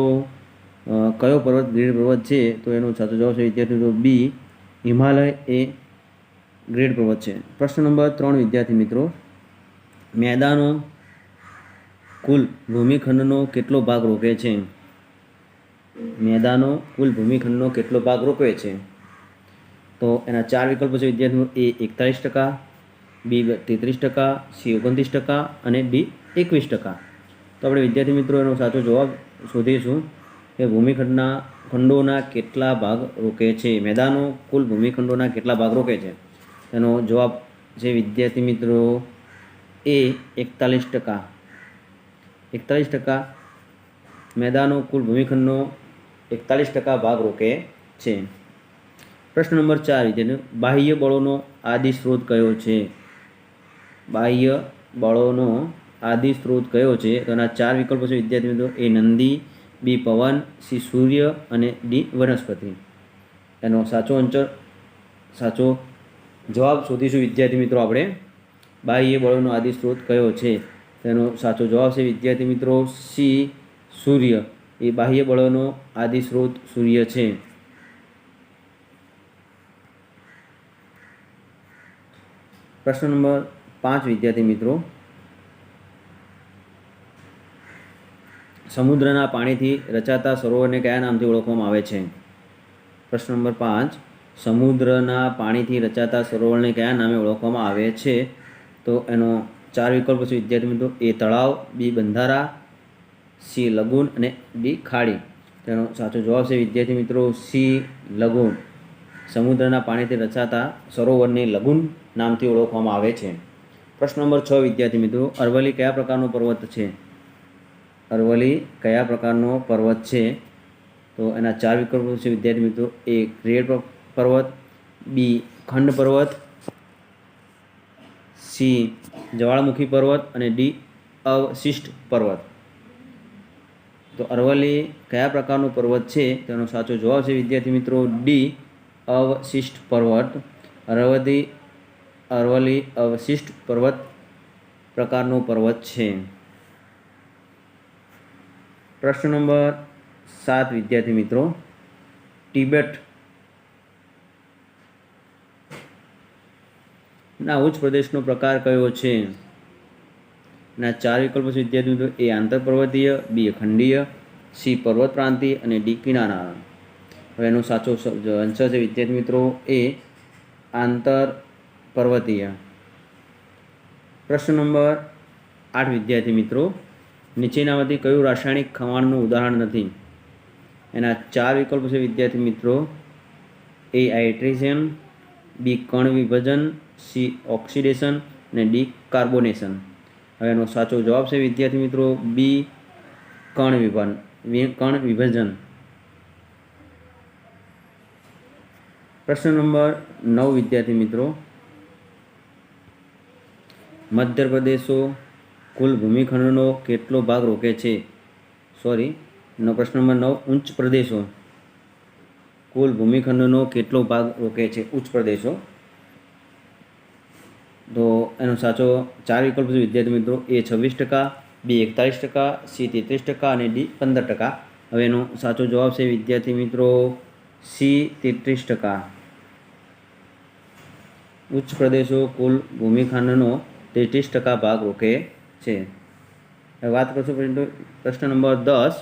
કયો પર્વત ગ્રેડ પર્વત છે? તો એનો સાચો જવાબ છે વિદ્યાર્થી મિત્રો બી હિમાલય એ ગ્રેડ પર્વત છે. પ્રશ્ન નંબર 3 વિદ્યાર્થી મિત્રો: મેદાનો કુલ ભૂમિખંડનો કેટલો ભાગ રોકે છે? મેદાનો કુલ ભૂમિખંડનો કેટલો ભાગ રોકે છે? તો એના 4 વિકલ્પો છે વિદ્યાર્થી મિત્રો: એ 41%, બી 33%, સી 29% અને ડી 21%. તો આપણે વિદ્યાર્થી મિત્રો એનો સાચો જવાબ શોધીશું કે ખંડોના કેટલા ભાગ રોકે છે? મેદાનો કુલ ભૂમિખંડોના કેટલા ભાગ રોકે છે? એનો જવાબ છે વિદ્યાર્થી મિત્રો એ 41%. 41% મેદાનો કુલ ભૂમિખંડનો 41% ભાગ રોકે છે. પ્રશ્ન નંબર 4 વિદ્યાર્થીઓ: બાહ્ય બળોનો આદિ સ્ત્રોત કયો છે? બાહ્ય બળોનો આદિ સ્ત્રોત કયો છે? તો એના 4 વિકલ્પો છે વિદ્યાર્થી મિત્રો: એ નંદી, બી પવન, સી સૂર્ય અને ડી વનસ્પતિ. એનો સાચો જવાબ શોધીશું વિદ્યાર્થી મિત્રો આપણે. બાહ્ય બળોનો આદિ સ્ત્રોત કયો છે? તેનો સાચો જવાબ છે વિદ્યાર્થી મિત્રો સી સૂર્ય. એ બાહ્ય બળોનો આદિ સ્ત્રોત સૂર્ય છે. પ્રશ્ન નંબર 5 વિદ્યાર્થી મિત્રો: સમુદ્રના પાણીથી રચાતા સરોવરને કયા નામથી ઓળખવામાં આવે છે? પ્રશ્ન નંબર 5, સમુદ્રના પાણીથી રચાતા સરોવરને કયા નામે ઓળખવામાં આવે છે? તો એનો 4 વિકલ્પો છે વિદ્યાર્થી મિત્રો. એ તળાવ, બી બંધારા, સી લગૂન અને ડી ખાડી. તેનો સાચો જવાબ છે વિદ્યાર્થી મિત્રો સી લગૂન. સમુદ્રના પાણીથી રચાતા સરોવરને લગૂન નામથી ઓળખવામાં આવે છે. પ્રશ્ન નંબર 6 વિદ્યાર્થી મિત્રો, અરવલ્લી કયા પ્રકારનો પર્વત છે? અરવલ્લી કયા પ્રકારનો પર્વત છે? તો એના 4 વિકલ્પો છે વિદ્યાર્થી મિત્રો. એ ગ્રેડ પર્વત, બી ખંડ પર્વત, સી જ્વાળામુખી પર્વત અને ડી અવશિષ્ટ પર્વત. તો અરવલ્લી કયા પ્રકારનો પર્વત છે? તેનો સાચો જવાબ છે વિદ્યાર્થી મિત્રો ડી અવશિષ્ટ પર્વત. અરવલ્લી અવશિષ્ટ પર્વત પ્રકારનો પર્વત છે. પ્રશ્ન નંબર 7 વિદ્યાર્થી મિત્રો, તિબેટ ના ઉચ્ચ પ્રદેશનો પ્રકાર કયો છે? ના 4 વિકલ્પો છે વિદ્યાર્થી મિત્રો. એ આંતરપર્વતીય, બી ખંડીય, સી પર્વત પ્રાંતીય અને ડી કિનારા. હવે એનો સાચો આન્સર છે વિદ્યાર્થી મિત્રો એ આંતર પર્વતીય. પ્રશ્ન નંબર 8 વિદ્યાર્થી મિત્રો, નીચેનામાંથી કયું રાસાયણિક ખવાણનું ઉદાહરણ નથી? એના 4 વિકલ્પો છે વિદ્યાર્થી મિત્રો. એ હાઇડ્રેશન, બી કણ વિભજન, સી ઓક્સિડેશન અને ડી કાર્બોનેશન. હવે એનો સાચો જવાબ છે વિદ્યાર્થી મિત્રો બી કણ વિભજન. પ્રશ્ન નંબર 9 વિદ્યાર્થી મિત્રો, મધ્યપ્રદેશો કુલ ભૂમિખંડનો કેટલો ભાગ રોકે છે? પ્રશ્ન નંબર 9, ઉચ્ચ પ્રદેશો કુલ ભૂમિખંડનો કેટલો ભાગ રોકે છે? ઉચ્ચ પ્રદેશો. તો એનો સાચો 4 વિકલ્પ છે વિદ્યાર્થી મિત્રો. એ 26%, બી 41%, સી 33% અને ડી 15%. હવે એનો સાચો જવાબ છે વિદ્યાર્થી મિત્રો સી 33%. ઉચ્ચ પ્રદેશો કુલ ભૂમિખંડનો 33% ભાગ રોકે છે. હવે વાત કરશું પ્રશ્ન નંબર 10,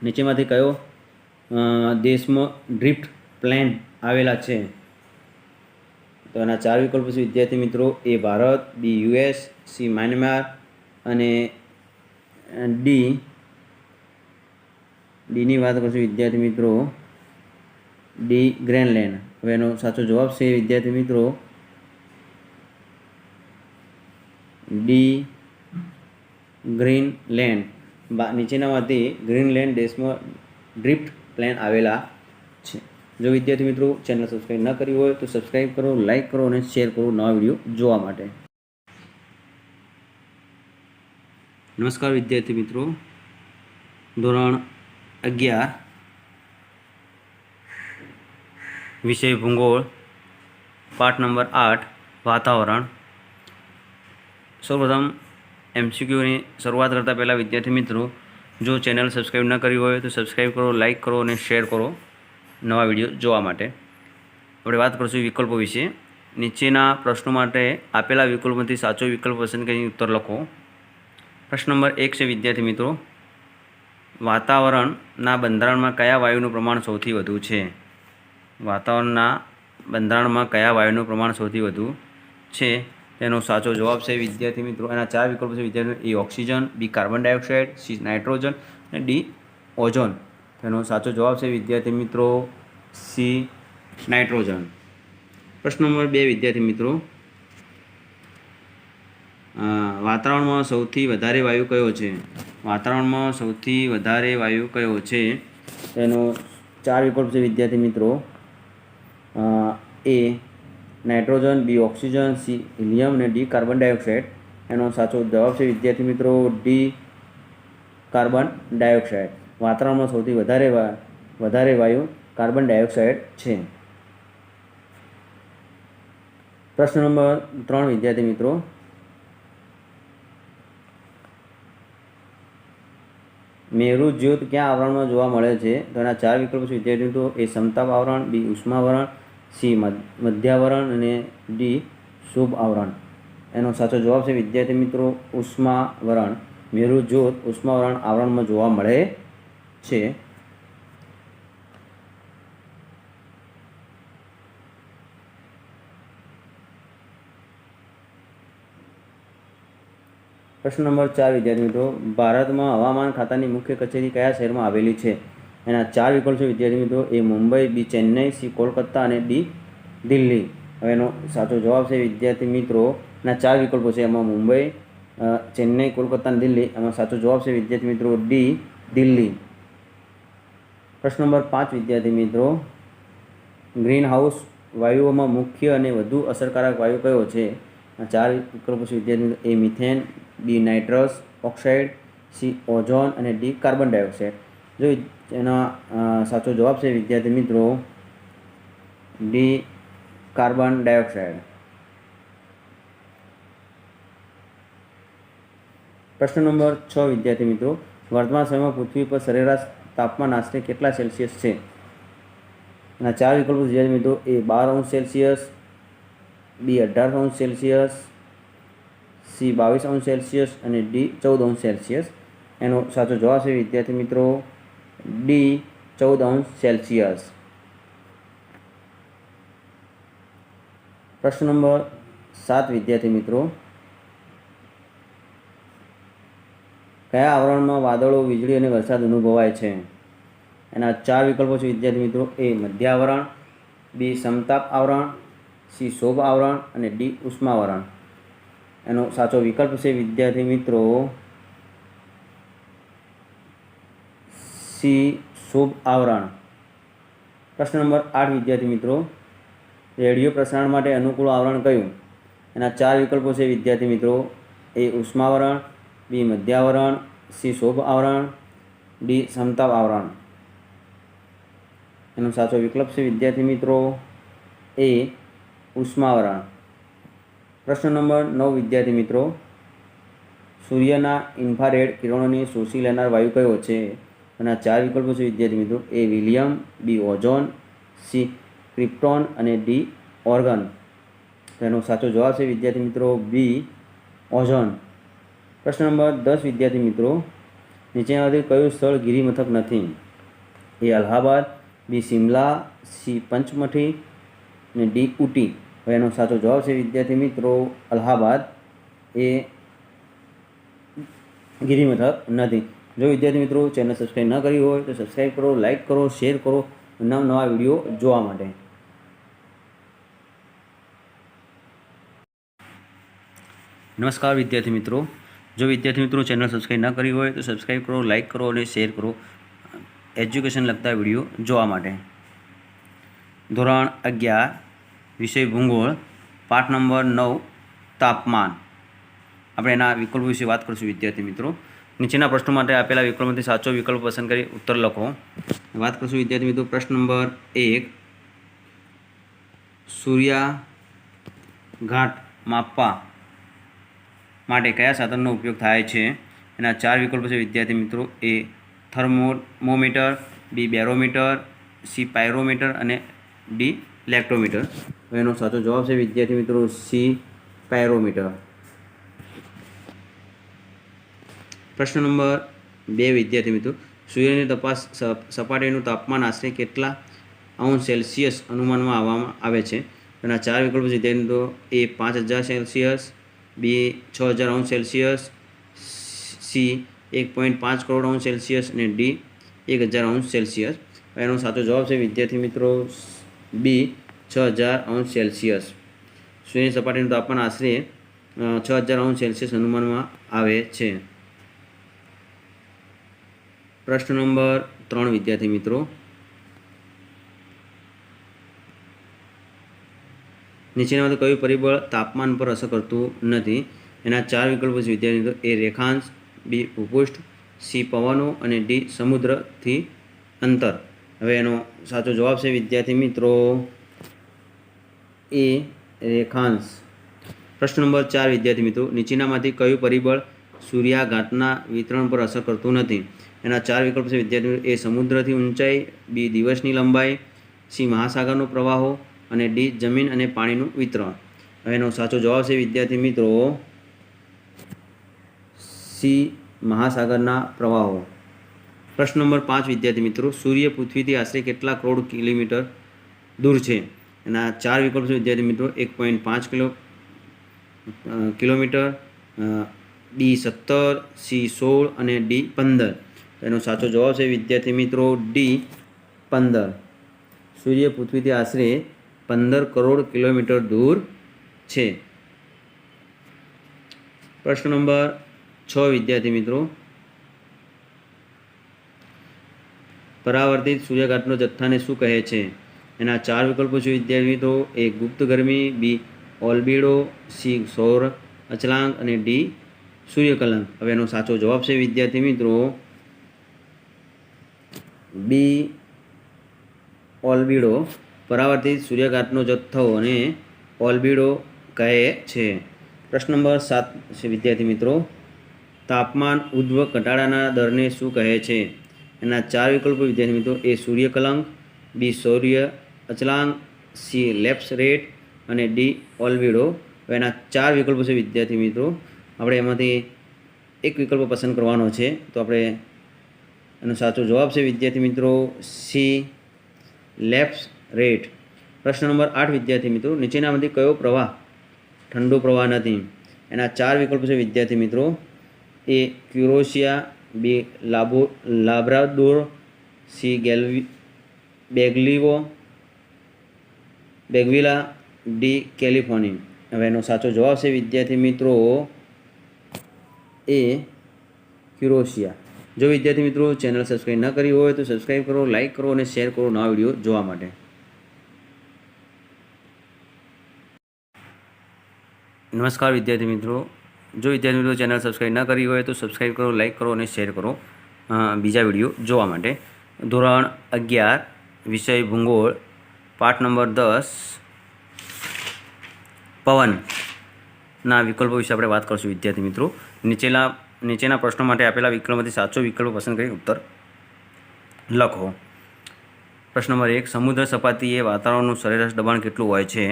નીચેમાંથી કયો દેશમાં ડ્રિફ્ટ પ્લેન આવેલા છે? તો એના 4 વિકલ્પો છે વિદ્યાર્થી મિત્રો. એ ભારત, બી યુએસ, સી મ્યાનમાર અને ડીની વાત કરશું વિદ્યાર્થી મિત્રો ડી ગ્રીનલેન્ડ. હવે એનો સાચો જવાબ છે વિદ્યાર્થી મિત્રો ડી ગ્રીનલેન્ડ. નીચેનામાંથી ગ્રીનલેન્ડ દેશમાં ડ્રિફ્ટ પ્લેન આવેલા છે. જો વિદ્યાર્થી મિત્રો ચેનલ સબસ્ક્રાઈબ ન કરી હોય તો સબસ્ક્રાઈબ કરો, લાઇક કરો અને શેર કરો નવા વિડીયો જોવા માટે. નમસ્કાર વિદ્યાર્થી મિત્રો, ધોરણ 11 વિષય ભૂગોળ, પાઠ નંબર 8 વાતાવરણ. સૌપ્રથમ MCQની શરૂઆત કરતાં પહેલાં વિદ્યાર્થી મિત્રો, જો ચેનલ સબસ્ક્રાઈબ ન કરી હોય તો સબસ્ક્રાઈબ કરો, લાઇક કરો અને શેર કરો નવા વિડીયો જોવા માટે. આપણે વાત કરીશું વિકલ્પો વિશે. નીચેના પ્રશ્નો માટે આપેલા વિકલ્પોમાંથી સાચો વિકલ્પ પસંદ કરીને ઉત્તર લખો. પ્રશ્ન નંબર 1 છે વિદ્યાર્થી મિત્રો, વાતાવરણના બંધારણમાં કયા વાયુનું પ્રમાણ સૌથી વધુ છે? વાતાવરણના બંધારણમાં કયા વાયુનું પ્રમાણ સૌથી વધુ છે? તેનો સાચો જવાબ છે વિદ્યાર્થી મિત્રો એના 4 વિકલ્પો છે વિદ્યાર્થી. એ ઓક્સિજન, બી કાર્બન ડાયોક્સાઇડ, સી નાઇટ્રોજન અને ડી ઓઝોન. તેનો સાચો જવાબ છે વિદ્યાર્થી મિત્રો સી નાઇટ્રોજન. પ્રશ્ન નંબર 2 વિદ્યાર્થી મિત્રો, વાતાવરણમાં સૌથી વધારે વાયુ કયો છે? વાતાવરણમાં સૌથી વધારે વાયુ કયો છે? તેનો 4 વિકલ્પ છે વિદ્યાર્થી મિત્રો. એ નાઇટ્રોજન, બી ઓક્સિજન, સી હિલિયમ અને ડી કાર્બન ડાયોક્સાઇડ. એનો સાચો જવાબ છે વિદ્યાર્થી મિત્રો ડી કાર્બન ડાયોક્સાઇડ. વાતાવરણમાં સૌથી વધારે વાયુ કાર્બન ડાયોક્સાઇડ છે. પ્રશ્ન નંબર 3 વિદ્યાર્થી મિત્રો, મેરુ જ્યોત ક્યાં આવરણમાં જોવા મળે છે? તો એના 4 વિકલ્પો છે વિદ્યાર્થી મિત્રો. એ સમતાપ આવરણ, બી ઉષ્માવરણ, સી મધ્યાવરણ અને ડી શુભ આવરણ. એનો સાચો જવાબ છે વિદ્યાર્થી મિત્રો ઉષ્માવરણ. મેરુ જ્યોત ઉષ્માવરણ આવરણમાં જોવા મળે છે? પ્રશ્ન નંબર 4 વિદ્યાર્થી મિત્રો, ભારતમાં હવામાન ખાતાની મુખ્ય કચેરી કયા શહેરમાં આવેલી છે? એના 4 વિકલ્પો છે વિદ્યાર્થી મિત્રો. એ મુંબઈ, બી ચેન્નઈ, સી કોલકાતા અને ડી દિલ્હી. હવે એનો સાચો જવાબ છે વિદ્યાર્થી મિત્રો, એના 4 વિકલ્પો છે, એમાં મુંબઈ, ચેન્નઈ, કોલકાતા અને દિલ્હી. એમાં સાચો જવાબ છે વિદ્યાર્થી મિત્રો ડી દિલ્હી. પ્રશ્ન નંબર 5 વિદ્યાર્થી મિત્રો, ગ્રીન હાઉસ વાયુઓમાં મુખ્ય અને વધુ અસરકારક વાયુ કયો છે? આ 4 વિકલ્પો છે વિદ્યાર્થી મિત્રો. એ મિથેન, બી નાઇટ્રસ ઓક્સાઇડ, સી ઓઝોન અને ડી કાર્બન ડાયોક્સાઇડ. જો એના સાચો જવાબ છે વિદ્યાર્થી મિત્રો ડી કાર્બન ડાયોક્સાઇડ. પ્રશ્ન નંબર 6 વિદ્યાર્થી મિત્રો, વર્તમાન સમયમાં પૃથ્વી પર સરેરાશ તાપમાન આશરે કેટલા સેલ્સિયસ છે? એના 4 વિકલ્પો વિદ્યાર્થી મિત્રો. એ 12 સેલ્સિયસ, બી 18 સેલ્સિયસ, સી 22 સેલ્સિયસ અને ડી 14 સેલ્સિયસ. એનો સાચો જવાબ છે વિદ્યાર્થી મિત્રો ડી 14 સેલ્સિયસ. પ્રશ્ન નંબર 7 વિદ્યાર્થી મિત્રો, કયા આવરણમાં વાદળો, વીજળી અને વરસાદ અનુભવાય છે? એના 4 વિકલ્પો છે વિદ્યાર્થી મિત્રો. એ મધ્ય આવરણ, બી સમતાપ આવરણ, સી શોભ આવરણ અને ડી ઉષ્માવરણ. એનો સાચો વિકલ્પ છે વિદ્યાર્થી મિત્રો સી શુભ આવરણ. પ્રશ્ન નંબર 8 વિદ્યાર્થી મિત્રો, રેડિયો પ્રસારણ માટે અનુકૂળ આવરણ કયું? એના 4 વિકલ્પો છે વિદ્યાર્થી મિત્રો. એ ઉષ્માવરણ, બી મધ્યાવરણ, સી શોભ આવરણ, ડી સમતાપ આવરણ. એનો સાચો વિકલ્પ છે વિદ્યાર્થી મિત્રો એ ઉષ્માવરણ. પ્રશ્ન નંબર 9 વિદ્યાર્થી મિત્રો, સૂર્યના ઇન્ફ્રારેડ કિરણોની શોષી લેનાર વાયુ કયો છે? અને 4 વિકલ્પો છે વિદ્યાર્થી મિત્રો. એ વિલિયમ, બી ઓઝોન, સી ક્રિપ્ટોન અને ડી ઓર્ગન. એનો સાચો જવાબ છે વિદ્યાર્થી મિત્રો બી ઓઝોન. પ્રશ્ન નંબર 10 વિદ્યાર્થી મિત્રો, નીચેનામાંથી કયું સ્થળ ગિરિમથક નથી? એ અલ્હાબાદ, બી શિમલા, સી પંચમઠી અને ડી ઉટી. હવે એનો સાચો જવાબ છે વિદ્યાર્થી મિત્રો અલ્હાબાદ એ ગિરિમથક નથી. જો વિદ્યાર્થી મિત્રો ચેનલ સબસ્ક્રાઈબ ન કરી હોય તો સબસ્ક્રાઈબ કરો, લાઇક કરો, શેર કરો નવા વિડીયો જોવા માટે. નમસ્કાર વિદ્યાર્થી મિત્રો, જો વિદ્યાર્થી મિત્રો ચેનલ સબસ્ક્રાઈબ ન કરી હોય તો સબસ્ક્રાઈબ કરો, લાઇક કરો અને શેર કરો એજ્યુકેશન લગતા વિડીયો જોવા માટે. ધોરણ 11 વિષય ભૂગોળ, પાઠ નંબર 9 તાપમાન. આપણે એના વિકલ્પો વિશે વાત કરીશું વિદ્યાર્થી મિત્રો. નીચેના પ્રશ્નો માટે આપેલા વિકલ્પોમાંથી સાચો વિકલ્પ પસંદ કરી ઉત્તર લખો. વાત કરીશું વિદ્યાર્થી મિત્રો. પ્રશ્ન નંબર 1, સૂર્યાઘાત માપવા માટે કયા સાધનનો ઉપયોગ થાય છે? એના 4 વિકલ્પો છે વિદ્યાર્થી મિત્રો. એ થર્મોમીટર, બી બેરોમીટર, સી પાયરોમીટર અને ડી લેક્ટ્રોમીટર. એનો સાચો જવાબ છે વિદ્યાર્થી મિત્રો સી પાયરોમીટર. પ્રશ્ન નંબર 2 વિદ્યાર્થી મિત્રો, સૂર્યની તપાસ સપાટીનું તાપમાન આશરે કેટલા અંશ સેલ્સિયસ અનુમાનમાં આવે છે? એના 4 વિકલ્પો છે વિદ્યાર્થી મિત્રો. એ 5000 સેલ્સિયસ, બી 6000 અંશ સેલ્સિયસ, સી 1.5 કરોડ અંશ સેલ્સિયસ અને ડી 1000 અંશ સેલ્સિયસ. એનો સાચો જવાબ છે વિદ્યાર્થી મિત્રો બી 6000 અંશ સેલ્સિયસ. સૂર્યની સપાટીનું તાપમાન આશરે 6000 અંશ સેલ્સિયસ અનુમાનમાં આવે છે. પ્રશ્ન નંબર 3 વિદ્યાર્થી મિત્રો, નીચેનામાંથી કયું પરિબળ તાપમાન પર અસર કરતું નથી? એના 4 વિકલ્પો છે વિદ્યાર્થી મિત્રો. એ રેખાંશ, બી ભૂપૃષ્ઠ, સી પવનો અને ડી સમુદ્રથી અંતર. હવે એનો સાચો જવાબ છે વિદ્યાર્થી મિત્રો એ રેખાંશ. પ્રશ્ન નંબર 4 વિદ્યાર્થી મિત્રો, નીચેનામાંથી કયું પરિબળ સૂર્યાઘાતના વિતરણ પર અસર કરતું નથી? એના 4 વિકલ્પ છે વિદ્યાર્થી મિત્રો. એ સમુદ્રથી ઊંચાઈ, બી દિવસની લંબાઈ, સી મહાસાગરનો પ્રવાહો અને ડી જમીન અને પાણીનું વિતરણ. હવે એનો સાચો જવાબ છે વિદ્યાર્થી મિત્રો સી મહાસાગરના પ્રવાહો. પ્રશ્ન નંબર 5 વિદ્યાર્થી મિત્રો, સૂર્ય પૃથ્વીથી આશરે કેટલા કરોડ કિલોમીટર દૂર છે? એના 4 વિકલ્પ છે વિદ્યાર્થી મિત્રો. 1.5 કિલોમીટર, ડી 17, સી 16 અને ડી 15. એનો સાચો જવાબ છે વિદ્યાર્થી મિત્રો ડી 15. સૂર્ય પૃથ્વીથી આશરે 15 કરોડ કિલોમીટર દૂર છે. પ્રશ્ન નંબર 6 વિદ્યાર્થી મિત્રો, પરાવર્તિત સૂર્યકાંતનો જથ્થાને શું કહે છે? એના 4 વિકલ્પો છે વિદ્યાર્થી મિત્રો. એ ગુપ્ત ગરમી, બી ઓલ્બિડો, સી સૌર અચલાંક અને ડી સૂર્યકલંક. હવે એનો સાચો જવાબ છે વિદ્યાર્થી મિત્રો બી ઓલ્બિડો. પરાવર્તિત સૂર્યકાંતનો જથ્થો અને ઓલ્બિડો કહે છે. પ્રશ્ન નંબર 7 છે વિદ્યાર્થી મિત્રો, તાપમાન ઉધ્વ ઘટાડાના દરને શું કહે છે? એના 4 વિકલ્પો વિદ્યાર્થી મિત્રો. એ સૂર્યકલંક, બી સૌર્ય અચલાંક, સી લેપ્સ રેટ અને ડી ઓલ્બિડો. એના 4 વિકલ્પો છે વિદ્યાર્થી મિત્રો. આપણે એમાંથી એક વિકલ્પ પસંદ કરવાનો છે, તો આપણે એનો સાચો જવાબ છે વિદ્યાર્થી મિત્રો સી લેપ્સ રેટ. પ્રશ્ન નંબર 8 વિદ્યાર્થી મિત્રો, નીચેનામાંથી કયો પ્રવાહ ઠંડો પ્રવાહ નથી? એના 4 વિકલ્પો છે વિદ્યાર્થી મિત્રો. એ ક્યુરોશિયા, બી લાબ્રાડોર, સી બેગવિલા, ડી કેલિફોર્નિયા. હવે એનો સાચો જવાબ છે વિદ્યાર્થી મિત્રો એ ક્યુરોશિયા. જો વિદ્યાર્થી મિત્રો ચેનલ સબસ્ક્રાઈબ ન કરી હોય તો સબસ્ક્રાઈબ કરો, લાઇક કરો અને શેર કરો નવા વિડીયો જોવા માટે. નમસ્કાર વિદ્યાર્થી મિત્રો, જો વિદ્યાર્થી મિત્રો ચેનલ સબસ્ક્રાઈબ ન કરી હોય તો સબસ્ક્રાઈબ કરો, લાઇક કરો અને શેર કરો બીજા વિડીયો જોવા માટે. ધોરણ 11 વિષય ભૂગોળ, પાઠ નંબર 10 પવનના વિકલ્પો વિશે આપણે વાત કરીશું વિદ્યાર્થી મિત્રો. નીચેના પ્રશ્નો માટે આપેલા વિકલ્પોમાંથી સાચો વિકલ્પ પસંદ કરી ઉત્તર લખો. પ્રશ્ન નંબર 1, સમુદ્ર સપાટીએ વાતાવરણનું સરેરાશ દબાણ કેટલું હોય છે?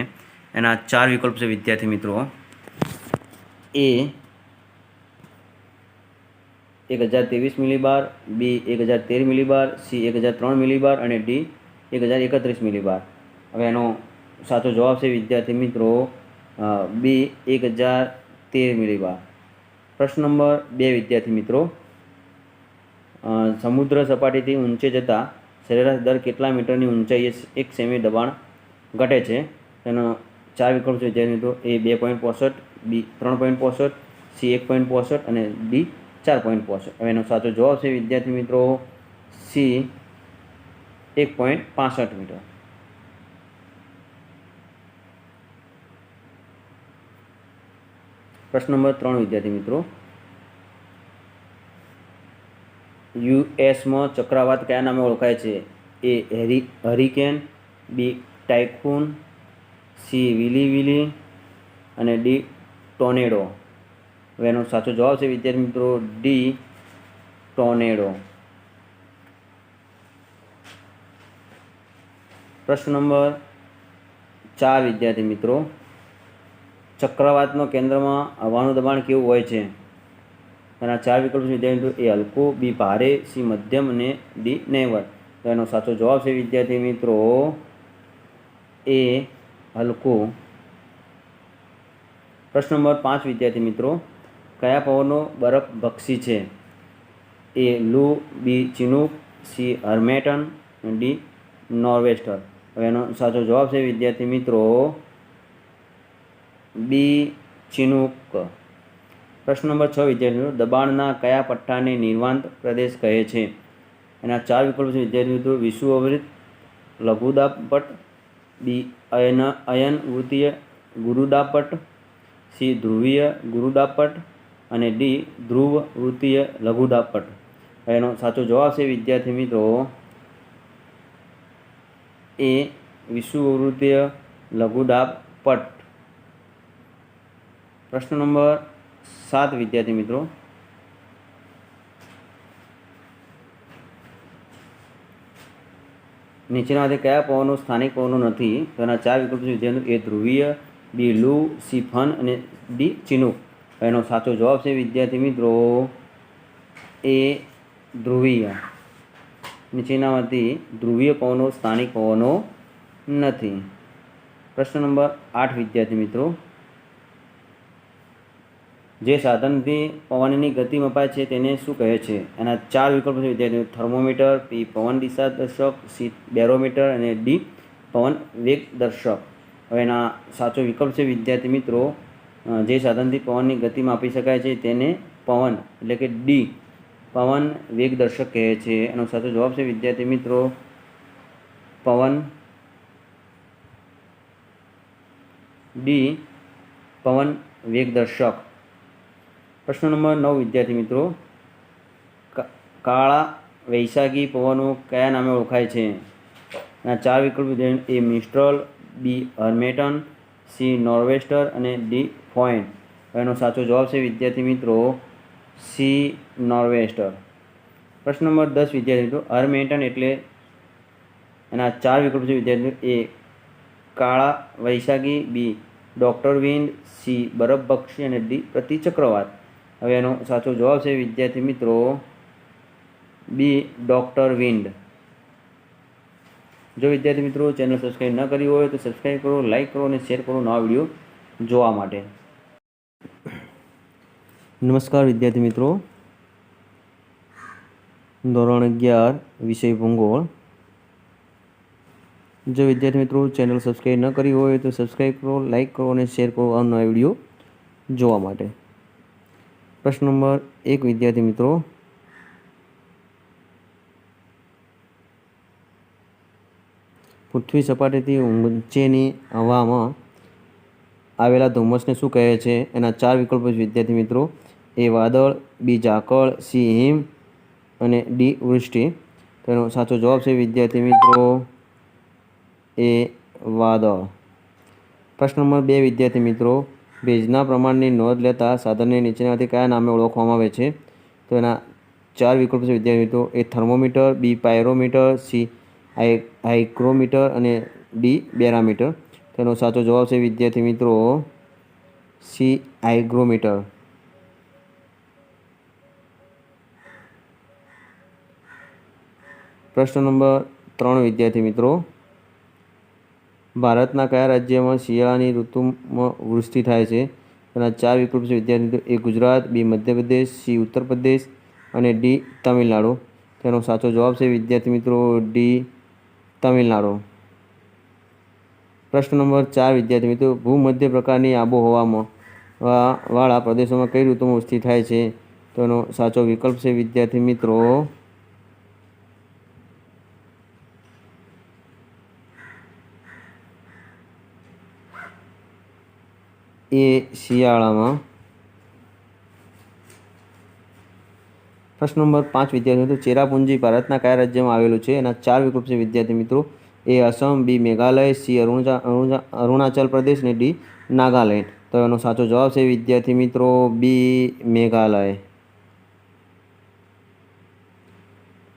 એના 4 વિકલ્પ છે વિદ્યાર્થી મિત્રો. એ 1023 મિલીબાર, બી 1013 મિલીબાર, સી 1003 મિલીબાર અને ડી 1031 મિલીબાર. હવે એનો સાચો જવાબ છે વિદ્યાર્થી મિત્રો બી 1013 મિલીબાર. પ્રશ્ન નંબર 2 વિદ્યાર્થી મિત્રો, સમુદ્ર સપાટીથી ઊંચે જતાં સરેરાશ દર કેટલા મીટરની ઊંચાઈએ 1 સેમી દબાણ ઘટે છે? એનો 4 વિકલ્પ છે વિદ્યાર્થી મિત્રો. એ 2.65, બી 3.65, સી 1.65 અને ડી 4.65. હવે એનો સાચો જવાબ છે વિદ્યાર્થી મિત્રો સી 1.65 મીટર. પ્રશ્ન નંબર 3 વિદ્યાર્થી મિત્રો, યુએસમાં ચક્રવાત કયા નામે ઓળખાય છે? એ હરિકેન, બી ટાઇફૂન, સી વિલી અને ડી ટોર્નેડો. હવે એનો સાચો જવાબ છે વિદ્યાર્થી મિત્રો ડી ટોર્નેડો. પ્રશ્ન નંબર 4 વિદ્યાર્થી મિત્રો, ચક્રવાતનો કેન્દ્રમાં હવાનું દબાણ કેવું હોય છે? એના 4 વિકલ્પો છે વિદ્યાર્થી મિત્રો. એ હલકું, બી ભારે, સી મધ્યમ અને ડી નહીવત. તો એનો સાચો જવાબ છે વિદ્યાર્થી મિત્રો એ હલકું. પ્રશ્ન નંબર 5 વિદ્યાર્થી મિત્રો, કયા પવનો બરફ ભક્ષી છે? એ લૂ, બી ચિનૂક, સી હર્મેટન, ડી નોર્વેસ્ટર. હવે એનો સાચો જવાબ છે વિદ્યાર્થી મિત્રો બી ચિનૂક. પ્રશ્ન નંબર 6 વિદ્યાર્થી મિત્રો, દબાણના કયા પટ્ટાને નિર્વાંત પ્રદેશ કહે છે? એના 4 વિકલ્પો છે વિદ્યાર્થી મિત્રો. વિષુવવૃત્ત લઘુદાબ પટ્ટ, બી અયન વૃત્તીય ગુરુદાબ પટ્ટ, સી ધ્રુવીય ગુરુદાબ પટ્ટ અને ડી ધ્રુવ વૃત્તીય લઘુદાબ પટ્ટ. એનો સાચો જવાબ છે વિદ્યાર્થી મિત્રો એ વિષુવવૃત્તીય લઘુદાબ પટ્ટ. પ્રશ્ન નંબર 7 વિદ્યાર્થી મિત્રો, નીચેનામાંથી કયા પવનો સ્થાનિક પવનો નથી? તો એના 4 વિકલ્પો છે વિદ્યાર્થી. એ ધ્રુવીય, બી લૂ, સી ફન અને ડી ચિનૂક. એનો સાચો જવાબ છે વિદ્યાર્થી મિત્રો એ ધ્રુવીય. નીચેનામાંથી ધ્રુવીય પવનો સ્થાનિક પવનો નથી. પ્રશ્ન નંબર 8 વિદ્યાર્થી મિત્રો, જે સાધનથી પવનની ગતિ મપાય છે તેને શું કહે છે? એના 4 વિકલ્પો છે વિદ્યાર્થીઓ. થર્મોમીટર, પી પવન દિશા દર્શક, સી બેરોમીટર અને ડી પવન વેગ દર્શક. હવે એના સાચો વિકલ્પ છે વિદ્યાર્થી મિત્રો, જે સાધનથી પવનની ગતિ માપી શકાય છે તેને પવન એટલે કે ડી પવન વેગ દર્શક કહે છે. એનો સાચો જવાબ છે વિદ્યાર્થી મિત્રો પવન ડી પવન વેગ દર્શક. પ્રશ્ન નંબર 9 વિદ્યાર્થી મિત્રો, કાળા વૈશાખી પવનો કયા નામે ઓળખાય છે? એના 4 વિકલ્પો: એ મિસ્ટ્રલ, બી હર્મેટન, સી નોર્વેસ્ટર અને ડી ફોઇન્ટ. એનો સાચો જવાબ છે વિદ્યાર્થી મિત્રો સી નોર્વેસ્ટર. પ્રશ્ન નંબર 10 વિદ્યાર્થી મિત્રો, હર્મેટન એટલે એના 4 વિકલ્પો છે વિદ્યાર્થી મિત્રો. એ કાળા વૈશાખી, બી ડોક્ટર વિન્ડ, સી બરફબક્ષી અને ડી પ્રતિચક્રવાત. હવે એનો સાચો જવાબ છે વિદ્યાર્થી મિત્રો બી ડોક્ટર વિન્ડ. જો વિદ્યાર્થી મિત્રો ચેનલ સબસ્ક્રાઈબ ન કરી હોય તો સબસ્ક્રાઈબ કરો, લાઈક કરો અને શેર કરો નવા વિડીયો જોવા માટે. નમસ્કાર વિદ્યાર્થી મિત્રો, ધોરણ 11 વિષય ભૂગોળ. જો વિદ્યાર્થી મિત્રો ચેનલ સબસ્ક્રાઈબ ન કરી હોય તો સબસ્ક્રાઈબ કરો, લાઈક કરો અને શેર કરો નવા વિડીયો જોવા માટે. પ્રશ્ન નંબર 1 વિદ્યાર્થી મિત્રો, પૃથ્વી સપાટીથી ઊંચેની હવામાં આવેલા ધુમ્મસને શું કહે છે? એના 4 વિકલ્પો છે વિદ્યાર્થી મિત્રો. એ વાદળ, બી ઝાકળ, સી હિમ અને ડી વૃષ્ટિ. તેનો સાચો જવાબ છે વિદ્યાર્થી મિત્રો એ વાદળ. પ્રશ્ન નંબર 2 વિદ્યાર્થી મિત્રો, ભેજના પ્રમાણની નોંધ લેતા સાધનને નીચેનામાંથી કયા નામે ઓળખવામાં આવે છે? તો એના 4 વિકલ્પો છે વિદ્યાર્થી મિત્રો. એ થર્મોમીટર, બી પાયરોમીટર, સી હાઇગ્રોમીટર અને ડી બેરામીટર. તેનો સાચો જવાબ છે વિદ્યાર્થી મિત્રો સી હાઇગ્રોમીટર. પ્રશ્ન નંબર 3 વિદ્યાર્થી મિત્રો, ભારતના કયા રાજ્યમાં શિયાળાની ઋતુમાં વૃષ્ટિ થાય છે? તેના 4 વિકલ્પો છે વિદ્યાર્થી મિત્રો. એ ગુજરાત, બી મધ્યપ્રદેશ, સી ઉત્તર પ્રદેશ અને ડી તમિલનાડુ. તેનો સાચો જવાબ છે વિદ્યાર્થી મિત્રો ડી તમિલનાડુ. પ્રશ્ન નંબર 4 વિદ્યાર્થી મિત્રો, ભૂમધ્ય પ્રકારની આબોહવામાં વાળા પ્રદેશોમાં કઈ ઋતુમાં વૃષ્ટિ થાય છે? તો એનો સાચો વિકલ્પ છે વિદ્યાર્થી મિત્રો એ શિયાળામાં. પ્રશ્ન નંબર 5 વિદ્યાર્થી મિત્રો, ચેરાપુંજી ભારતના કયા રાજ્યમાં આવેલું છે? એના 4 વિકલ્પ છે વિદ્યાર્થી મિત્રો. એ અસમ, બી મેઘાલય, સી અરુણાચલ પ્રદેશ અને ડી નાગાલેન્ડ. તો એનો સાચો જવાબ છે વિદ્યાર્થી મિત્રો બી મેઘાલય.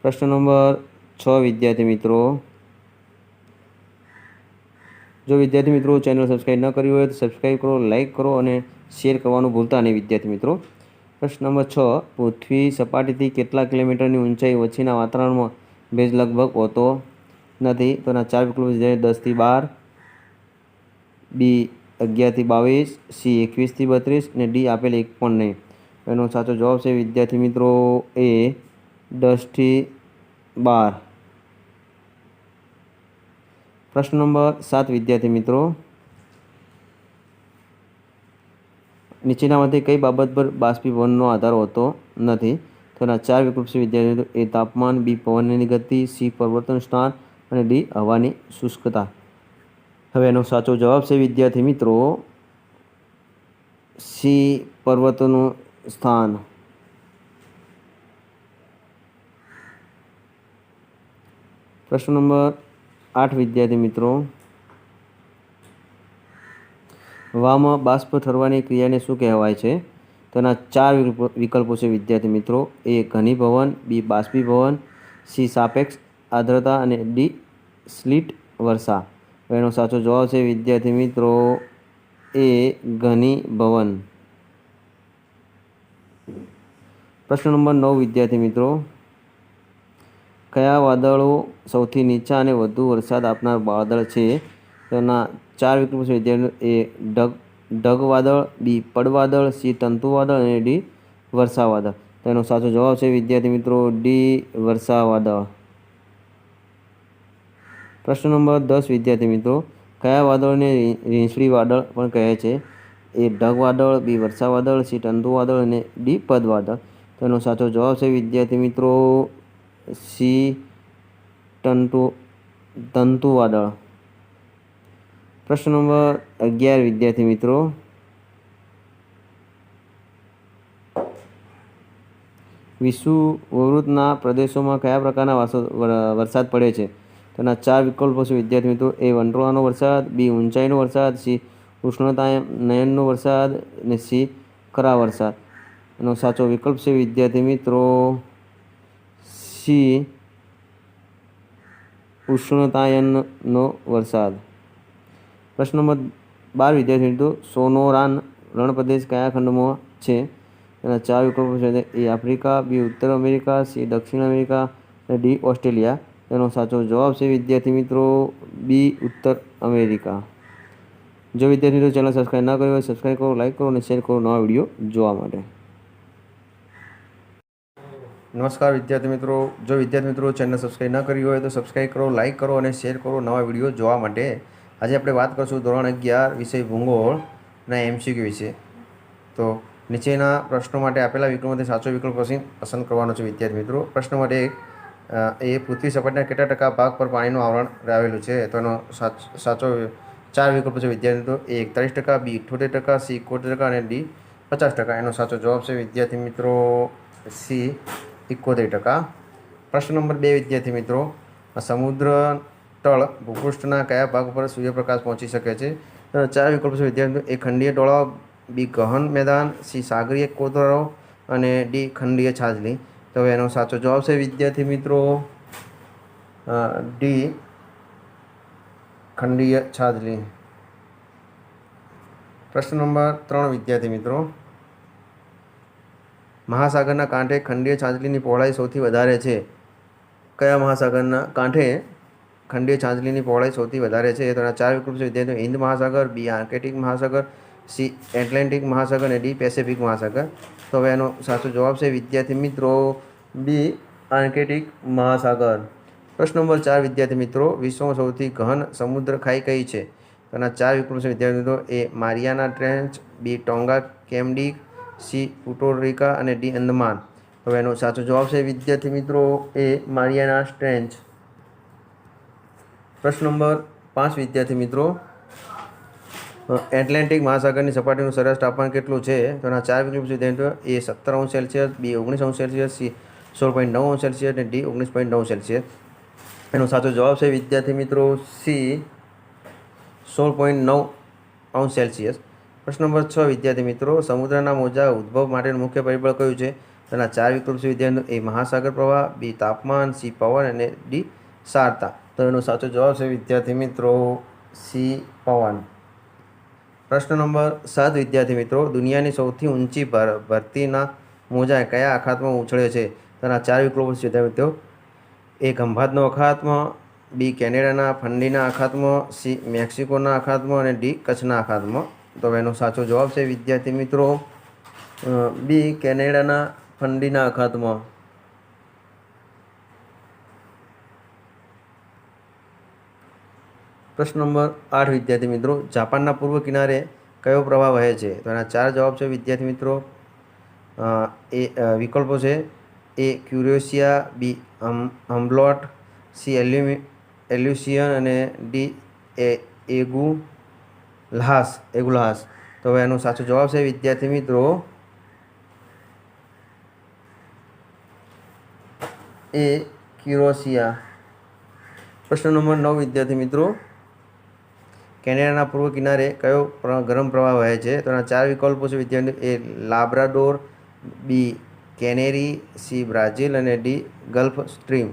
પ્રશ્ન નંબર 6 વિદ્યાર્થી મિત્રો, જો વિદ્યાર્થી મિત્રો ચેનલ સબસ્ક્રાઈબ ન કરી હોય તો સબસ્ક્રાઈબ કરો, લાઈક કરો અને શેર કરવાનું ભૂલતા નહીં વિદ્યાર્થી મિત્રો. પ્રશ્ન નંબર 6, પૃથ્વી સપાટીથી કેટલા કિલોમીટરની ઊંચાઈ વચ્ચેના વાતાવરણમાં ભેજ લગભગ હોતો નથી? તો એના 4 વિકલ્પો છે 10 થી 12, બી 11 થી 22, સી 21 થી 32 અને ડી આપેલ એક પણ નહીં. એનો સાચો જવાબ છે વિદ્યાર્થી મિત્રો એ 10 થી 12. પ્રશ્ન નંબર 7 વિદ્યાર્થી મિત્રો, નીચેનામાંથી કઈ બાબત પર બાષ્પીભવનનો આધાર હોતો નથી? તો એના 4 વિકલ્પ છે વિદ્યાર્થી મિત્રો. એ તાપમાન, બી પવનની ગતિ, સી પર્વતોનું સ્થાન અને ડી હવાની શુષ્કતા. હવે એનો સાચો જવાબ છે વિદ્યાર્થી મિત્રો સી પર્વતોનું સ્થાન. પ્રશ્ન નંબર 8 વિદ્યાર્થી મિત્રો, હવામાં બાષ્પ ઠરવાની ક્રિયાને શું કહેવાય છે? તો એના 4 વિકલ્પો છે વિદ્યાર્થી મિત્રો. એ ઘનીભવન, બી બાષ્પીભવન, સી સાપેક્ષ આર્દ્રતા અને ડી સ્લિટ વર્ષા. એનો સાચો જવાબ છે વિદ્યાર્થી મિત્રો એ ઘનીભવન. પ્રશ્ન નંબર 9 વિદ્યાર્થી મિત્રો, કયા વાદળો સૌથી નીચા અને વધુ વરસાદ આપનાર વાદળ છે? તેના 4 વિકલ્પો છે વિદ્યાર્થી. એ ઢગ વાદળ, બી પડ વાદળ, સી તંતુ વાદળ અને ડી વર્ષા વાદળ. તો એનો સાચો જવાબ છે વિદ્યાર્થી મિત્રો ડી વર્ષા વાદળ. પ્રશ્ન નંબર 10 વિદ્યાર્થી મિત્રો, કયા વાદળને રીંછડી વાદળ પણ કહે છે? એ ઢગ વાદળ, બી વર્ષા વાદળ, સી તંતુ વાદળ અને ડી પદ વાદળ. તો એનો સાચો જવાબ છે વિદ્યાર્થી મિત્રો સી તંતુ વાદળ. પ્રશ્ન નંબર 11 વિદ્યાર્થી મિત્રો, વિષુવવૃત્તના પ્રદેશોમાં કયા પ્રકારના વરસાદ પડે છે? તેના 4 વિકલ્પો છે વિદ્યાર્થી મિત્રો. એ વંટોળાનો વરસાદ, બી ઊંચાઈનો વરસાદ, સી ઉષ્ણતાયનનો વરસાદ અને સી ખરા વરસાદ. એનો સાચો વિકલ્પ છે વિદ્યાર્થી મિત્રો સી ઉષ્ણતાયનનો વરસાદ. પ્રશ્ન નંબર 12 વિદ્યાર્થી મિત્રો, સોનોરાન રણપ્રદેશ કયા ખંડમાં છે? એના 4 વિકલ્પો છે. એ આફ્રિકા, બી ઉત્તર અમેરિકા, સી દક્ષિણ અમેરિકા અને ડી ઓસ્ટ્રેલિયા. એનો સાચો જવાબ છે વિદ્યાર્થી મિત્રો બી ઉત્તર અમેરિકા. જો વિદ્યાર્થી મિત્રો ચેનલ સબસ્ક્રાઈબ ના કરી હોય સબસ્ક્રાઈબ કરો, લાઈક કરો અને શેર કરો નવા વિડીયો જોવા માટે. નમસ્કાર વિદ્યાર્થી મિત્રો, જો વિદ્યાર્થી મિત્રો ચેનલ સબસ્ક્રાઈબ ના કરી હોય તો સબસ્ક્રાઈબ કરો, લાઈક કરો અને શેર કરો નવા વિડીયો જોવા માટે. આજે આપણે વાત કરીશું ધોરણ 11 વિષય ભૂગોળના MCQ વિશે. તો નીચેના પ્રશ્નો માટે આપેલા વિકલ્પોમાંથી સાચો વિકલ્પ પસંદ કરવાનો છે વિદ્યાર્થી મિત્રો. પ્રશ્ન માટે 1, એ પૃથ્વી સપાટીના કેટલા ટકા ભાગ પર પાણીનું આવરણ આવેલું છે? તો એનો સાચો 4 વિકલ્પો છે વિદ્યાર્થી મિત્રો. એ 41%, બી 78%, સી 71% અને ડી 50%. એનો સાચો જવાબ છે વિદ્યાર્થી મિત્રો સી 71%. પ્રશ્ન નંબર 2 વિદ્યાર્થી મિત્રો, સમુદ્ર તળ ભૂપૃષ્ઠના કયા ભાગ પર સૂર્યપ્રકાશ પહોંચી શકે છે? 4 વિકલ્પો છે વિદ્યાર્થી મિત્રો. એ ખંડીય ઢોળાવ, બી ગહન મેદાન, સી સાગરીય કોતરાઓ અને ડી ખંડીય છાજલી. તો હવે એનો સાચો જવાબ છે વિદ્યાર્થી મિત્રો ડી ખંડીય છાજલી. પ્રશ્ન નંબર 3 વિદ્યાર્થી મિત્રો, મહાસાગરના કાંઠે ખંડીય છાજલીની પહોળાઈ સૌથી વધારે છે? કયા મહાસાગરના કાંઠે ખંડીય છાજલીની પહોળાઈ સૌથી વધારે છે? તો 4 વિકલ્પો છે વિદ્યાર્થીઓ. હિન્દ મહાસાગર, બી આર્કટિક મહાસાગર, સી એટલાન્ટિક મહાસાગર અને ડી પેસિફિક મહાસાગર. તો હવે એનો સાચો જવાબ છે વિદ્યાર્થી મિત્રો બી આર્કટિક મહાસાગર. પ્રશ્ન નંબર 4 વિદ્યાર્થી મિત્રો, વિશ્વમાં સૌથી ગહન સમુદ્ર ખાઈ કઈ છે? તો 4 વિકલ્પો છે વિદ્યાર્થી મિત્રો. એ મારિયાના ટ્રેન્ચ, બી ટોંગા કેમડી, સી પુર્ટોરિકા અને ડી અંદમાન. તો એનો સાચો જવાબ છે વિદ્યાર્થી મિત્રો એ મારિયાના ટ્રેન્ચ. પ્રશ્ન નંબર 5 વિદ્યાર્થી મિત્રો, એટલાન્ટિક મહાસાગરની સપાટીનું સરેરાશ તાપમાન કેટલું છે? તો 4 વિકલ્પો છે વિદ્યાર્થીઓ. એ 17°C, બી 19°C, સી 16.9°C અને ડી 19.9°C. એનો સાચો જવાબ છે વિદ્યાર્થી મિત્રો સી 16.9°C. પ્રશ્ન નંબર 6 વિદ્યાર્થી મિત્રો, સમુદ્રના મોજા ઉદ્ભવ માટેનું મુખ્ય પરિબળ કયું છે? તેના 4 વિકલ્પો છે વિદ્યાર્થીઓ. એ મહાસાગર પ્રવાહ, બી તાપમાન, સી પવન અને ડી સારતા. તો એનો સાચો જવાબ છે વિદ્યાર્થી મિત્રો સી પવન. પ્રશ્ન નંબર 7 વિદ્યાર્થી મિત્રો, દુનિયાની સૌથી ઊંચી ભરતીના મોજા કયા અખાતમાં ઉછળે છે? તેના 4 વિકલ્પો છે વિદ્યાર્થી મિત્રો. એ ખંભાતનો અખાતમાં, બી કેનેડાના ફંડીના અખાતમાં, સી મેક્સિકોના અખાતમાં અને ડી કચ્છના અખાતમાં. તો એનો સાચો જવાબ છે વિદ્યાર્થી મિત્રો બી કેનેડાના ફંડીના અખાતમાં. પ્રશ્ન નંબર 8 વિદ્યાર્થી મિત્રો, જાપાનના પૂર્વ કિનારે કયો પ્રવાહ વહે છે? તો એના 4 જવાબ છે વિદ્યાર્થી મિત્રો. એ વિકલ્પો છે. એ ક્યુરેશિયા, બી હમ્બોલ્ટ, સી એલ્યુસિયન અને ડી એગુલ્હાસ. તો હવે એનો સાચો જવાબ છે વિદ્યાર્થી મિત્રો એ ક્યુરેશિયા. પ્રશ્ન નંબર 9 વિદ્યાર્થી મિત્રો, કેનેડાના પૂર્વ કિનારે કયો ગરમ પ્રવાહ વહે છે? તો એના 4 વિકલ્પો છે વિદ્યાર્થી. એ લાબ્રાડોર, બી કેનેરી, સી બ્રાઝિલ અને ડી ગલ્ફ સ્ટ્રીમ.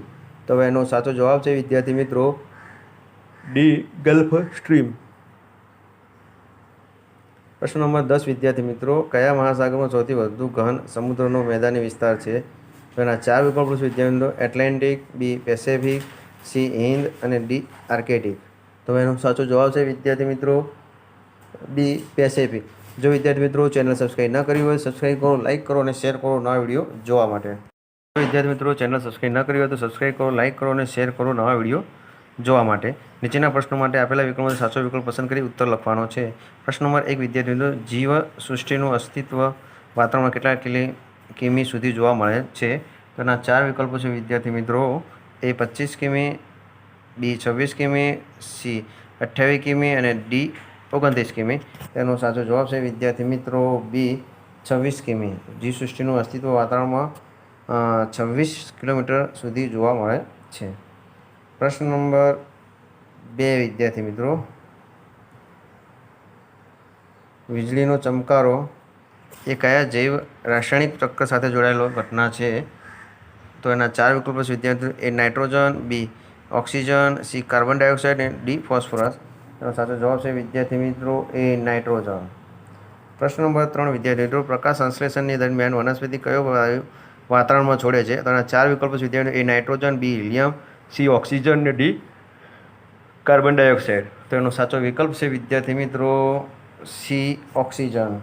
તો હવે એનો સાચો જવાબ છે વિદ્યાર્થી મિત્રો ડી ગલ્ફ સ્ટ્રીમ. પ્રશ્ન નંબર 10 વિદ્યાર્થી મિત્રો, કયા મહાસાગરમાં સૌથી વધુ ઘન સમુદ્રનો મેદાની વિસ્તાર છે? તો એના 4 વિકલ્પો છે વિદ્યાર્થી મિત્રો: એટલાન્ટિક, બી પેસેફિક, સી હિન્દ અને ડી આર્કેટિક. તો એનો સાચો જવાબ છે વિદ્યાર્થી મિત્રો બી પેસેફિક. જો વિદ્યાર્થી મિત્રો ચેનલ સબસ્ક્રાઈબ ન કરી હોય સબસ્ક્રાઈબ કરો, લાઇક કરો અને શેર કરો નવા વિડીયો જોવા માટે. જો વિદ્યાર્થી મિત્રો ચેનલ સબસ્ક્રાઈબ ન કરી હોય તો સબસ્ક્રાઈબ કરો, લાઇક કરો અને શેર કરો નવા વિડીયો જોવા માટે. નીચેના પ્રશ્નો માટે આપેલા વિકલ્પોમાંથી સાચો વિકલ્પ પસંદ કરી ઉત્તર લખવાનો છે. પ્રશ્ન નંબર 1 વિદ્યાર્થી મિત્રો, જીવસૃષ્ટિનું અસ્તિત્વ વાતાવરણમાં કેટલા કિમી સુધી જોવા મળે છે? તો એના 4 વિકલ્પો છે વિદ્યાર્થી મિત્રો: એ 25 કિમી, બી 26 કિમી, સી 28 કિમી અને ડી 29 કિમી. તેનો સાચો જવાબ છે વિદ્યાર્થી મિત્રો બી 26 કિમી. જીવસૃષ્ટિનું અસ્તિત્વ વાતાવરણમાં 26 કિલોમીટર સુધી જોવા મળે છે. પ્રશ્ન નંબર 2 વિદ્યાર્થી મિત્રો, વીજળીનો ચમકારો એ કયા જૈવ રાસાયણિક ચક્ર સાથે જોડાયેલો ઘટના છે? તો એના 4 વિકલ્પો છે વિદ્યાર્થીઓ: એ નાઇટ્રોજન, બી ઓક્સિજન, સી કાર્બન ડાયોક્સાઇડ અને ડી ફોસ્ફરસ. એનો સાચો જવાબ છે વિદ્યાર્થી મિત્રો એ નાઇટ્રોજન. પ્રશ્ન નંબર 3 વિદ્યાર્થી મિત્રો, પ્રકાશ સંશ્લેષણની દરમિયાન વનસ્પતિ કયો વાયુ વાતાવરણમાં છોડે છે? તો એના 4 વિકલ્પો છે વિદ્યાર્થીઓ: એ નાઇટ્રોજન, બી હિલિયમ, સી ઓક્સિજન અને ડી કાર્બન ડાયોક્સાઇડ. તો એનો સાચો વિકલ્પ છે વિદ્યાર્થી મિત્રો સી ઓક્સિજન.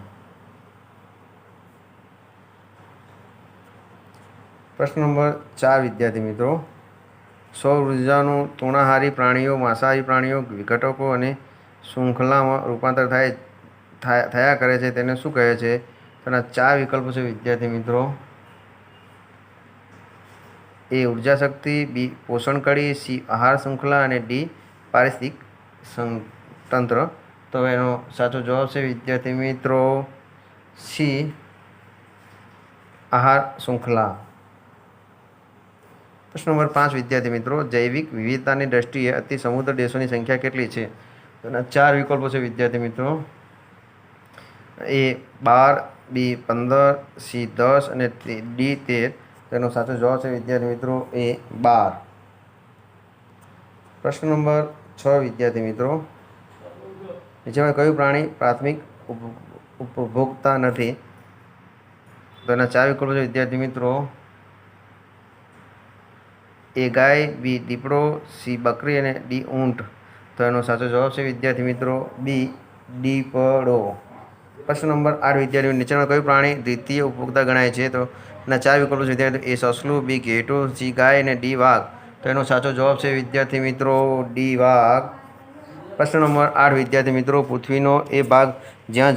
પ્રશ્ન નંબર 4 વિદ્યાર્થી મિત્રો, સૌર ઉર્જાનું તૃણાહારી પ્રાણીઓ, માંસાહારી પ્રાણીઓ, વિઘટકો અને શૃંખલામાં રૂપાંતર થયા કરે છે તેને શું કહે છે? તેના 4 વિકલ્પો છે વિદ્યાર્થી મિત્રો: એ ઉર્જા શક્તિ, બી પોષણ કડી, સી આહાર શૃંખલા અને ડી પારિસ્થિતિક તંત્ર. તો એનો સાચો જવાબ છે વિદ્યાર્થી મિત્રો સી આહાર શૃંખલા. પ્રશ્ન નંબર 5 વિદ્યાર્થી મિત્રો, જૈવિક વિવિધતાની દ્રષ્ટિએ અતિ સમૃદ્ધ દેશોની સંખ્યા કેટલી છે? તો એના 4 વિકલ્પો છે વિદ્યાર્થી મિત્રો: એ 12, બી 15, સી 10 અને ડી 13. તેનો સાચો જવાબ છે વિદ્યાર્થી મિત્રો એ 12. પ્રશ્ન નંબર 6 વિદ્યાર્થી મિત્રો, નીચેમાં કયું પ્રાણી પ્રાથમિક ઉપભોક્તા નથી? તો એના 4 વિકલ્પો છે વિદ્યાર્થી મિત્રો: એ ગાય, બી દીપડો, સી બકરી અને ડી ઊંટ. તો એનો સાચો જવાબ છે વિદ્યાર્થી મિત્રો બી દીપડો. પ્રશ્ન નંબર 8 વિદ્યાર્થીઓ, નીચેમાં કયું પ્રાણી દ્વિતીય ઉપભોક્તા ગણાય છે? તો એના 4 વિકલ્પો છે વિદ્યાર્થીઓ: એ સસલું, બી ઘેટું, સી ગાય અને ડી વાઘ. તો એનો સાચો જવાબ છે વિદ્યાર્થી મિત્રો ડી વાઘ. પ્રશ્ન નંબર 8 વિદ્યાર્થી મિત્રો, પૃથ્વીનો એ ભાગ જ્યાં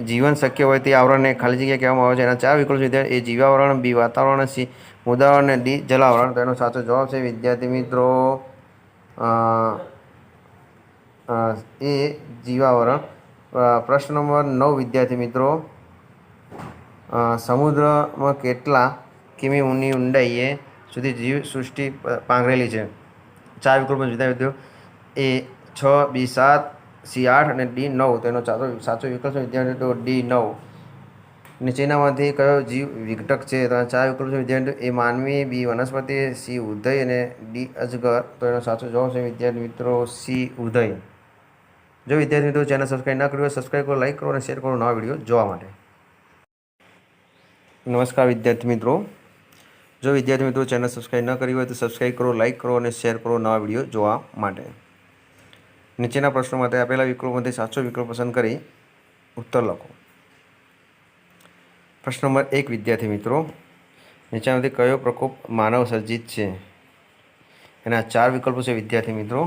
જીવન શક્ય હોય તે આવરણને ખાલી જગ્યા કહેવામાં આવે છે. એના 4 વિકલ્પો વિદ્યાર્થી: એ જીવાવરણ, બી વાતાવરણ, સી મૃદાવરણ અને ડી જલાવરણ. તો એનો સાચો જવાબ છે વિદ્યાર્થી મિત્રો એ જીવાવરણ. પ્રશ્ન નંબર 9 વિદ્યાર્થી મિત્રો, સમુદ્રમાં કેટલા કિમી ઊંડાઈએ સુધી જીવસૃષ્ટિ પાંગરેલી છે? 4 વિકલ્પો વિદ્યાર્થીઓ: એ 6, બી 7, સી 8 અને ડી 9. તેનો સાચો વિકલ્પ છે વિદ્યાર્થીઓ ડી 9. નીચેનામાંથી કયો જીવ વિઘટક છે? તો 4 વિકલ્પો છે વિદ્યાર્થીઓ: એ માનવી, બી વનસ્પતિ, સી ઉદય અને ડી અજગર. તો એનો સાચો જવાબ છે વિદ્યાર્થી મિત્રો સી ઉદય. જો વિદ્યાર્થી મિત્રો ચેનલ સબસ્ક્રાઈબ ના કરી હોય સબસ્ક્રાઈબ કરો, લાઇક કરો અને શેર કરો નવા વિડીયો જોવા માટે. નમસ્કાર વિદ્યાર્થી મિત્રો, જો વિદ્યાર્થી મિત્રો ચેનલ સબસ્ક્રાઈબ ન કરી હોય તો સબસ્ક્રાઈબ કરો, લાઇક કરો અને શેર કરો નવા વિડીયો જોવા માટે. નીચેના પ્રશ્નો માટે આપેલા વિકલ્પોમાંથી સાચો વિકલ્પ પસંદ કરી ઉત્તર લખો. પ્રશ્ન નંબર 1 વિદ્યાર્થી મિત્રો, નીચેનામાંથી કયો પ્રકોપ માનવ સર્જિત છે? એના 4 વિકલ્પો છે વિદ્યાર્થી મિત્રો: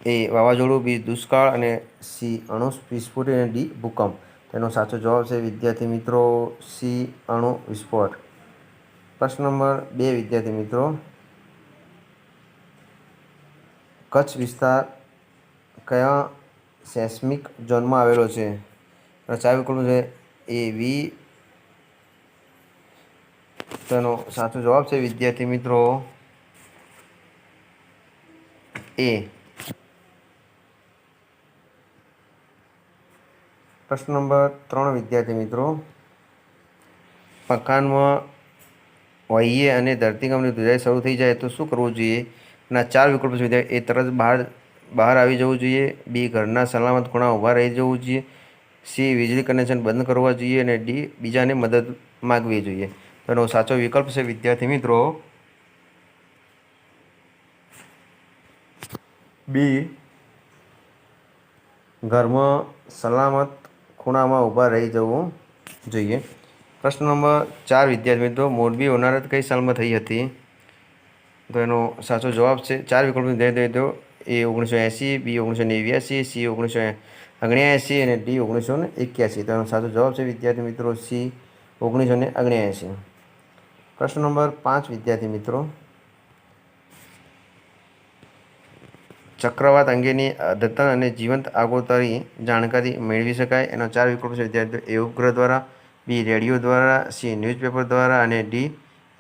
એ વાવાઝોડું, બી દુષ્કાળ અને સી અણુ વિસ્ફોટ અને ડી ભૂકંપ. તેનો સાચો જવાબ છે વિદ્યાર્થી મિત્રો સી અણુ વિસ્ફોટ. પ્રશ્ન નંબર 2 વિદ્યાર્થી મિત્રો, કચ્છ વિસ્તાર કયા સેસ્મિક ઝોનમાં આવેલો છે? 4 વિકલ્પો છે: એ વી. તેનો સાચો જવાબ છે વિદ્યાર્થી મિત્રો એ. પ્રશ્ન નંબર 3 વિદ્યાર્થી મિત્રો, મકાનમાં હોઈએ અને ધરતીકંપની ધ્રુજારી શરૂ થઈ જાય તો શું કરવું જોઈએ? એના 4 વિકલ્પો છે વિદ્યાર્થી: એ તરત બહાર બહાર આવી જવું જોઈએ, બી ઘરના સલામત ખૂણા ઊભા રહી જવું જોઈએ, સી વીજળી કનેક્શન બંધ કરવા જોઈએ અને ડી બીજાને મદદ માગવી જોઈએ. તો એનો સાચો વિકલ્પ છે વિદ્યાર્થી મિત્રો બી, ઘરમાં સલામત ખૂણામાં ઊભા રહી જવું જોઈએ. પ્રશ્ન નંબર 4 વિદ્યાર્થી મિત્રો, મોરબી હોનારત કઈ સાલમાં થઈ હતી? તો એનો સાચો જવાબ છે 4 વિકલ્પો વિદ્યાર્થી મિત્રો એ 1980, બી 1989, સી 1979 અને ડી 1981. તો એનો સાચો જવાબ છે વિદ્યાર્થી મિત્રો સી 1979. પ્રશ્ન નંબર 5 વિદ્યાર્થી મિત્રો, ચક્રવાત અંગેની અદ્યતન અને જીવંત આગોતરી જાણકારી મેળવી શકાય. એનો 4 વિકલ્પો છે વિદ્યાર્થીઓ એ ઉપગ્રહ દ્વારા, બી રેડિયો દ્વારા, સી ન્યૂઝપેપર દ્વારા અને ડી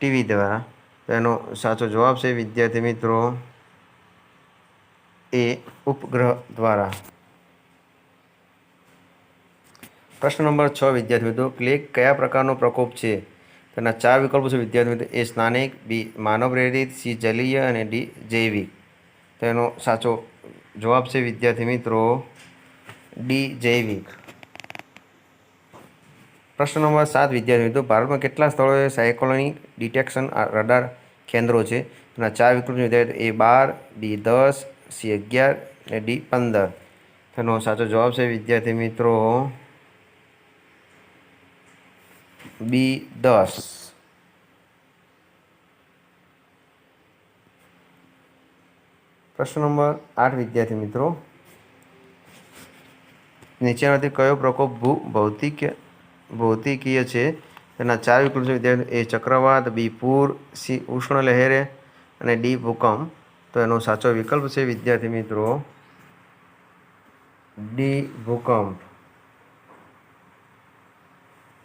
ટીવી દ્વારા. તો એનો સાચો જવાબ છે વિદ્યાર્થી મિત્રો એ ઉપગ્રહ દ્વારા. પ્રશ્ન નંબર 6 વિદ્યાર્થી મિત્રો, પ્લેગ કયા પ્રકારનો પ્રકોપ છે? તેના 4 વિકલ્પો છે વિદ્યાર્થી મિત્રો એ સ્નાનિક, બી માનવ પ્રેરિત, સી જલીય અને ડી જૈવિક. તો એનો સાચો જવાબ છે વિદ્યાર્થી મિત્રો ડી જૈવિક. પ્રશ્ન નંબર 7 વિદ્યાર્થી મિત્રો, ભારતમાં કેટલા સ્થળોએ સાયક્લોનિક ડિટેક્શન રડાર કેન્દ્રો છે? તેના 4 વિકલ્પો વિદ્યાર્થી એ 12, બી 10, સી 11 અને ડી 15. તેનો સાચો જવાબ છે વિદ્યાર્થી મિત્રો બી 10. પ્રશ્ન નંબર 8 વિદ્યાર્થી મિત્રો, નીચેનામાંથી કયો પ્રકોપ ભૌતિકીય છે? તેના 4 વિકલ્પો છે વિદ્યાર્થી એ ચક્રવાત, બી પૂર, સી ઉષ્ણ લહેરે અને ડી ભૂકંપ. તો એનો સાચો વિકલ્પ છે વિદ્યાર્થી મિત્રો ડી ભૂકંપ.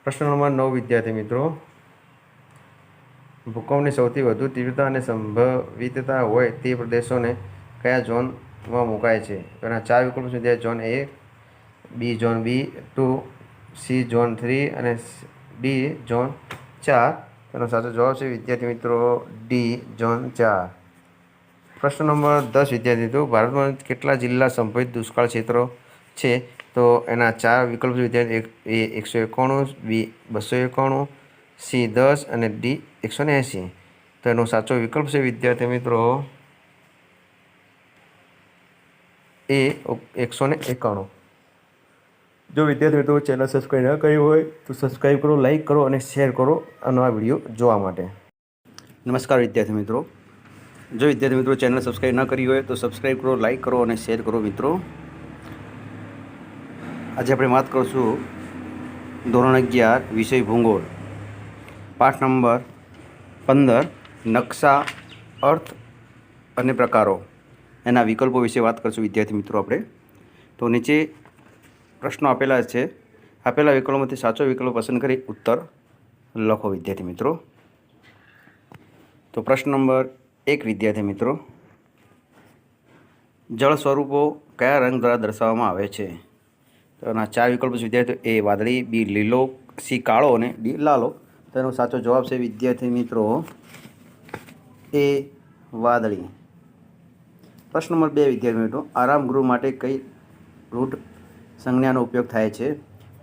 પ્રશ્ન નંબર 9 વિદ્યાર્થી મિત્રો, ભૂકંપની સૌથી વધુ તીવ્રતા અને સંભવિતતા હોય તે પ્રદેશોને કયા ઝોનમાં મુકાય છે? તેના 4 વિકલ્પો છે ઝોન 1, બી ઝોન B2, સી ઝોન 3 અને ડી ઝોન 4. તેનો સાચો જવાબ છે વિદ્યાર્થી મિત્રો ડી ઝોન 4. પ્રશ્ન નંબર 10 વિદ્યાર્થી મિત્રો, ભારતમાં કેટલા જિલ્લા સંભવિત દુષ્કાળ ક્ષેત્રો છે? તો એના 4 વિકલ્પો વિદ્યાર્થી એ 191, બી 291, સી 10 અને ડી 180. તો એનો સાચો વિકલ્પ છે વિદ્યાર્થી મિત્રો એ 191. જો વિદ્યાર્થી મિત્રો ચેનલ સબસ્ક્રાઈબ ન કરી હોય તો સબસ્ક્રાઈબ કરો, લાઈક કરો અને શેર કરો આ વિડીયો જોવા માટે. નમસ્કાર વિદ્યાર્થી મિત્રો, જો વિદ્યાર્થી મિત્રો ચેનલ સબસ્ક્રાઈબ ન કરી હોય તો સબસ્ક્રાઈબ કરો, લાઈક કરો અને શેર કરો. મિત્રો આજે આપણે વાત કરીશું ધોરણ 11 વિષય ભૂગોળ, પાઠ નંબર 15 નકશા, અર્થ અને પ્રકારો, એના વિકલ્પો વિશે વાત કરીશું વિદ્યાર્થી મિત્રો આપણે. તો નીચે પ્રશ્નો આપેલા છે, આપેલા વિકલ્પોમાંથી સાચો વિકલ્પ પસંદ કરી ઉત્તર લખો વિદ્યાર્થી મિત્રો. તો પ્રશ્ન નંબર 1 વિદ્યાર્થી મિત્રો, જળ સ્વરૂપો કયા રંગ દ્વારા દર્શાવવામાં આવે છે? તો એના 4 વિકલ્પો વિદ્યાર્થીઓ એ વાદળી, બી લીલો, સી કાળો અને ડી લાલો. તો એનો સાચો જવાબ છે વિદ્યાર્થી મિત્રો એ વાદળી. પ્રશ્ન નંબર 2 વિદ્યાર્થી મિત્રો, આરામ ગૃહ માટે કઈ રૂઢ સંજ્ઞાનો ઉપયોગ થાય છે?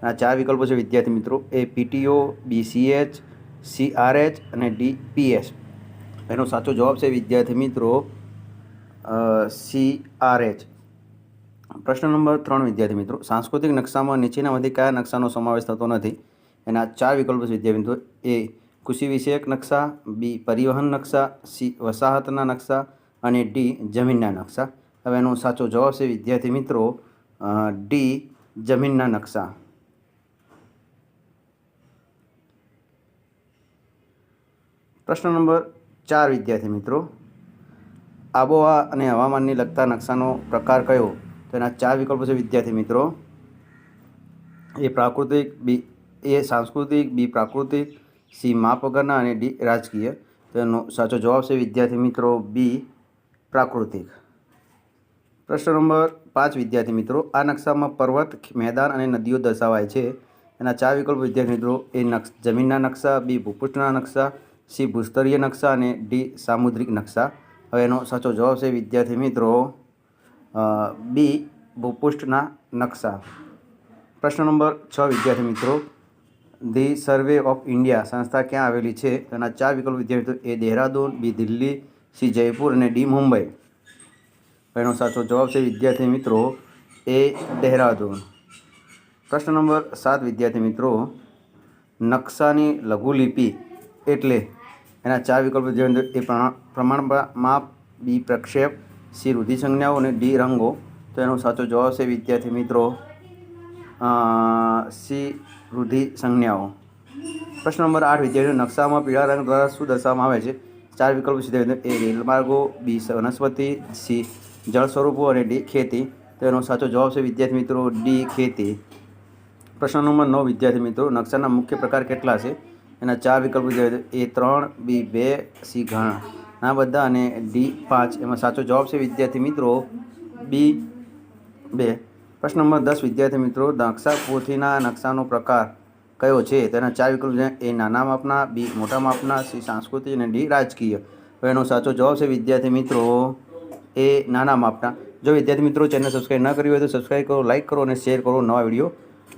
આ 4 વિકલ્પો છે વિદ્યાર્થી મિત્રો એ PTO, બી CH, સી RH અને ડી PS. એનો સાચો જવાબ છે વિદ્યાર્થી મિત્રો સી RH. પ્રશ્ન નંબર 3 વિદ્યાર્થી મિત્રો, સાંસ્કૃતિક નકશામાં નીચેનામાંથી કયા નકશાનો સમાવેશ થતો નથી? એના 4 વિકલ્પો છે વિદ્યાર્થી મિત્રો એ કૃષિ વિષયક નકશા, બી પરિવહન નકશા, સી વસાહતના નકશા અને ડી જમીનના નકશા. હવે એનો સાચો જવાબ છે વિદ્યાર્થી મિત્રો ડી જમીનના નકશા. પ્રશ્ન નંબર 4 વિદ્યાર્થી મિત્રો, આબોહવા અને હવામાનને લગતા નકશાનો પ્રકાર કયો? તો એના 4 વિકલ્પો છે વિદ્યાર્થી મિત્રો એ પ્રાકૃતિક, બી એ સાંસ્કૃતિક, બી પ્રાકૃતિક, સી માપ વગરના અને ડી રાજકીય. તો એનો સાચો જવાબ છે વિદ્યાર્થી મિત્રો બી પ્રાકૃતિક. પ્રશ્ન નંબર 5 વિદ્યાર્થી મિત્રો, આ નકશામાં પર્વત, મેદાન અને નદીઓ દર્શાવાય છે. એના 4 વિકલ્પો વિદ્યાર્થી મિત્રો એ જમીનના નકશા, બી ભૂપૃષ્ઠના નકશા, સી ભૂસ્તરીય નકશા અને ડી સામુદ્રિક નકશા. હવે એનો સાચો જવાબ છે વિદ્યાર્થી મિત્રો
બી ભૂપૃષ્ઠના નકશા. પ્રશ્ન નંબર 6 વિદ્યાર્થી મિત્રો, ધી સર્વે ઓફ ઇન્ડિયા સંસ્થા ક્યાં આવેલી છે? તેના 4 વિકલ્પ વિદ્યાર્થી મિત્રો: એ દહેરાદૂન, બી દિલ્હી, સી જયપુર અને ડી મુંબઈ. એનો સાચો જવાબ છે વિદ્યાર્થી મિત્રો એ દહેરાદૂન. પ્રશ્ન નંબર 7 વિદ્યાર્થી મિત્રો, નકશાની લઘુલિપિ એટલે? એના 4 વિકલ્પ વિદ્યાર્થી મિત્રો: એ પ્રમાણ માપ, બી પ્રક્ષેપ, સી રૂઢિ સંજ્ઞાઓ અને ડી રંગો. તો એનો સાચો જવાબ છે વિદ્યાર્થી મિત્રો સી રૂઢિ સંજ્ઞાઓ. પ્રશ્ન નંબર 8 વિદ્યાર્થીઓ, નકશામાં પીળા રંગ દ્વારા શું દર્શાવવામાં આવે છે? 4 વિકલ્પ વિદ્યાર્થીઓ: એ રેલમાર્ગો, બી વનસ્પતિ, સી જળ સ્વરૂપો અને ડી ખેતી. તો એનો સાચો જવાબ છે વિદ્યાર્થી મિત્રો ડી ખેતી. પ્રશ્ન નંબર 9 વિદ્યાર્થી મિત્રો, નકશાના મુખ્ય પ્રકાર કેટલા છે? એના 4 વિકલ્પ વિદ્યાર્થીઓ: એ 3, બી 2, સી ઘણા બધા અને ડી 5. એમાં સાચો જવાબ છે વિદ્યાર્થી મિત્રો બી 2. પ્રશ્ન નંબર 10 વિદ્યાર્થી મિત્રો, નકશા પોથીના નકશાનો પ્રકાર કયો છે? તેના 4 વિકલ્પ છે: એ નાના માપના, બી મોટા માપના, સી સાંસ્કૃતિક અને ડી રાજકીય. તો એનો સાચો જવાબ છે વિદ્યાર્થી મિત્રો એ નાના માપના. જો વિદ્યાર્થી મિત્રો ચેનલ સબસ્ક્રાઈબ ન કરી હોય તો સબસ્ક્રાઈબ કરો, લાઇક કરો અને શેર કરો નવા વિડીયો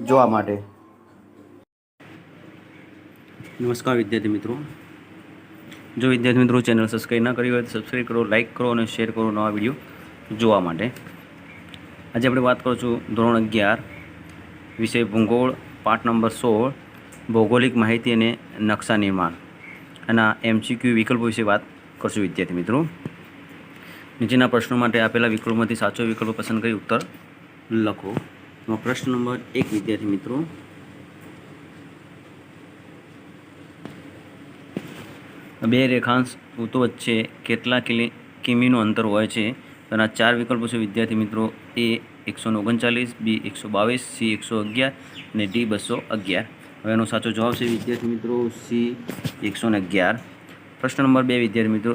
જોવા માટે.
નમસ્કાર વિદ્યાર્થી મિત્રો, જો વિદ્યાર્થી મિત્રો ચેનલ સબસ્ક્રાઈબ ન કરી હોય તો સબસ્ક્રાઈબ કરો, લાઇક કરો અને શેર કરો નવા વિડીયો જોવા માટે. આજે આપણે વાત કરીશું ધોરણ 11 વિષય ભૂગોળ, પાઠ નંબર 16 ભૌગોલિક માહિતી અને નકશા નિર્માણ. એના MCQ વિકલ્પો વિશે વાત કરશું વિદ્યાર્થી મિત્રો. નીચેના પ્રશ્નો માટે આપેલા વિકલ્પોમાંથી સાચો વિકલ્પ પસંદ કરી ઉત્તર લખો. પ્રશ્ન નંબર 1 વિદ્યાર્થી મિત્રો, બે રેખાંશ વૃત્તો વચ્ચે કેટલા કિમીનું અંતર હોય છે? તેના 4 વિકલ્પો છે વિદ્યાર્થી મિત્રો: એ 139, બી 122, સી 111 અને ડી 211. હવે એનો સાચો જવાબ છે વિદ્યાર્થી મિત્રો સી 111. પ્રશ્ન નંબર 2 વિદ્યાર્થી મિત્રો,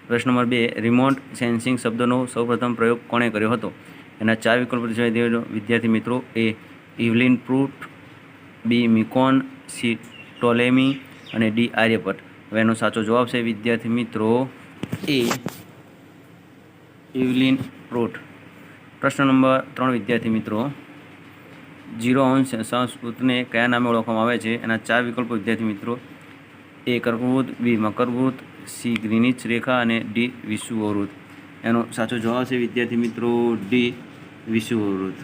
પ્રશ્ન નંબર 2 રિમોટ સેન્સિંગ શબ્દનો સૌપ્રથમ પ્રયોગ કોણે કર્યો હતો? એના 4 વિકલ્પો છે વિદ્યાર્થી મિત્રો: એ ઇવલિન પ્રુટ, બી મિકોન, સી ટોલેમી અને ડી આર્યભટ્ટ. હવે એનો સાચો જવાબ છે વિદ્યાર્થી મિત્રો એ ઇવલિન પ્રુટ. પ્રશ્ન નંબર 3 વિદ્યાર્થી મિત્રો, 0° અક્ષાંશવૃત્તને કયા નામે ઓળખવામાં આવે છે? એના 4 વિકલ્પો વિદ્યાર્થી મિત્રો: એ કર્કવૃત્ત, બી મકરવૃત્ત, સી ગ્રીનિચ રેખા અને ડી વિષુવવૃત્ત. એનો સાચો જવાબ છે વિદ્યાર્થી મિત્રો ડી વિષુવવૃત્ત.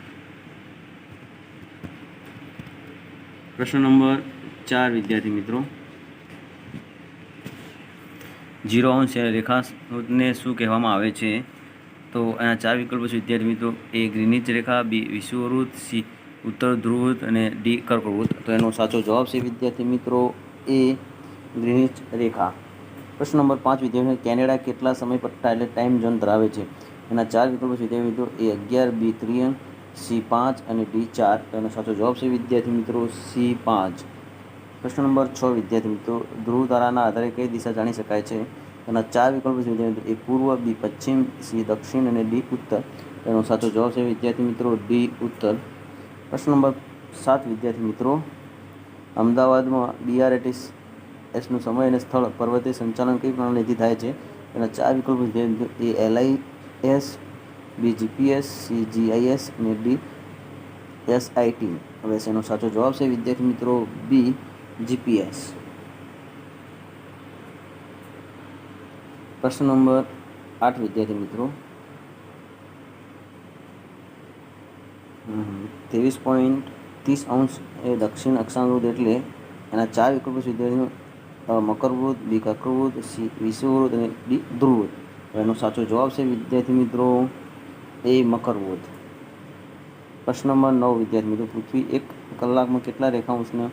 પ્રશ્ન નંબર 4 વિદ્યાર્થી મિત્રો, 0° રેખાંશને શું કહેવામાં આવે છે? તો એના 4 વિકલ્પો છે વિદ્યાર્થી મિત્રો: એ ગ્રીનિચ રેખા, બી વિષુવવૃત્ત, સી ઉત્તર ધ્રુવવૃત્ત અને ડી કર્કવૃત્ત. તો એનો સાચો જવાબ છે વિદ્યાર્થી મિત્રો એ ગ્રીનિચ રેખા. પ્રશ્ન નંબર 5 વિદ્યાર્થીઓ, કેનેડા કેટલા સમય પટ્ટા એટલે ટાઈમ ઝોન ધરાવે છે? એના 4 વિકલ્પો છે વિદ્યાર્થી મિત્રો: એ 11, બી 3, સી 5 અને ડી 4. તો એનો સાચો જવાબ છે વિદ્યાર્થી મિત્રો સી 5. પ્રશ્ન નંબર 6 વિદ્યાર્થી મિત્રો, ધ્રુવ તારાના આધારે કઈ દિશા જાણી શકાય છે? એના 4 વિકલ્પો છે વિદ્યાર્થી મિત્રો: એ પૂર્વ, બી પશ્ચિમ, સી દક્ષિણ અને ડી ઉત્તર. એનો સાચો જવાબ છે વિદ્યાર્થી મિત્રો ડી ઉત્તર. પ્રશ્ન નંબર 7 વિદ્યાર્થી મિત્રો, અમદાવાદમાં BRTSનું સમય અને સ્થળ પર્વતીય સંચાલન કઈ પ્રણાલીથી થાય છે? એના 4 વિકલ્પો વિદ્યાર્થી મિત્રો: એ LIS, બી GPS, સી GIS અને ડી SIT. હવે એનો સાચો જવાબ છે વિદ્યાર્થી મિત્રો બી GPS. પ્રશ્ન નંબર 8 વિદ્યાર્થી મિત્રો, 23.30° એ દક્ષિણ અક્ષાંશવૃત્ત એટલે? એના 4 વિકલ્પો વિદ્યાર્થીઓ: મકરવૃત્ત, બી કર્કવૃત્ત, સી વિષુવવૃત્ત અને ડી ધ્રુવવૃત્ત. એનો સાચો જવાબ છે વિદ્યાર્થી મિત્રો એ મકરવૃત્ત. પ્રશ્ન નંબર 9 વિદ્યાર્થી મિત્રો, પૃથ્વી 1 કલાકમાં કેટલા રેખાંશને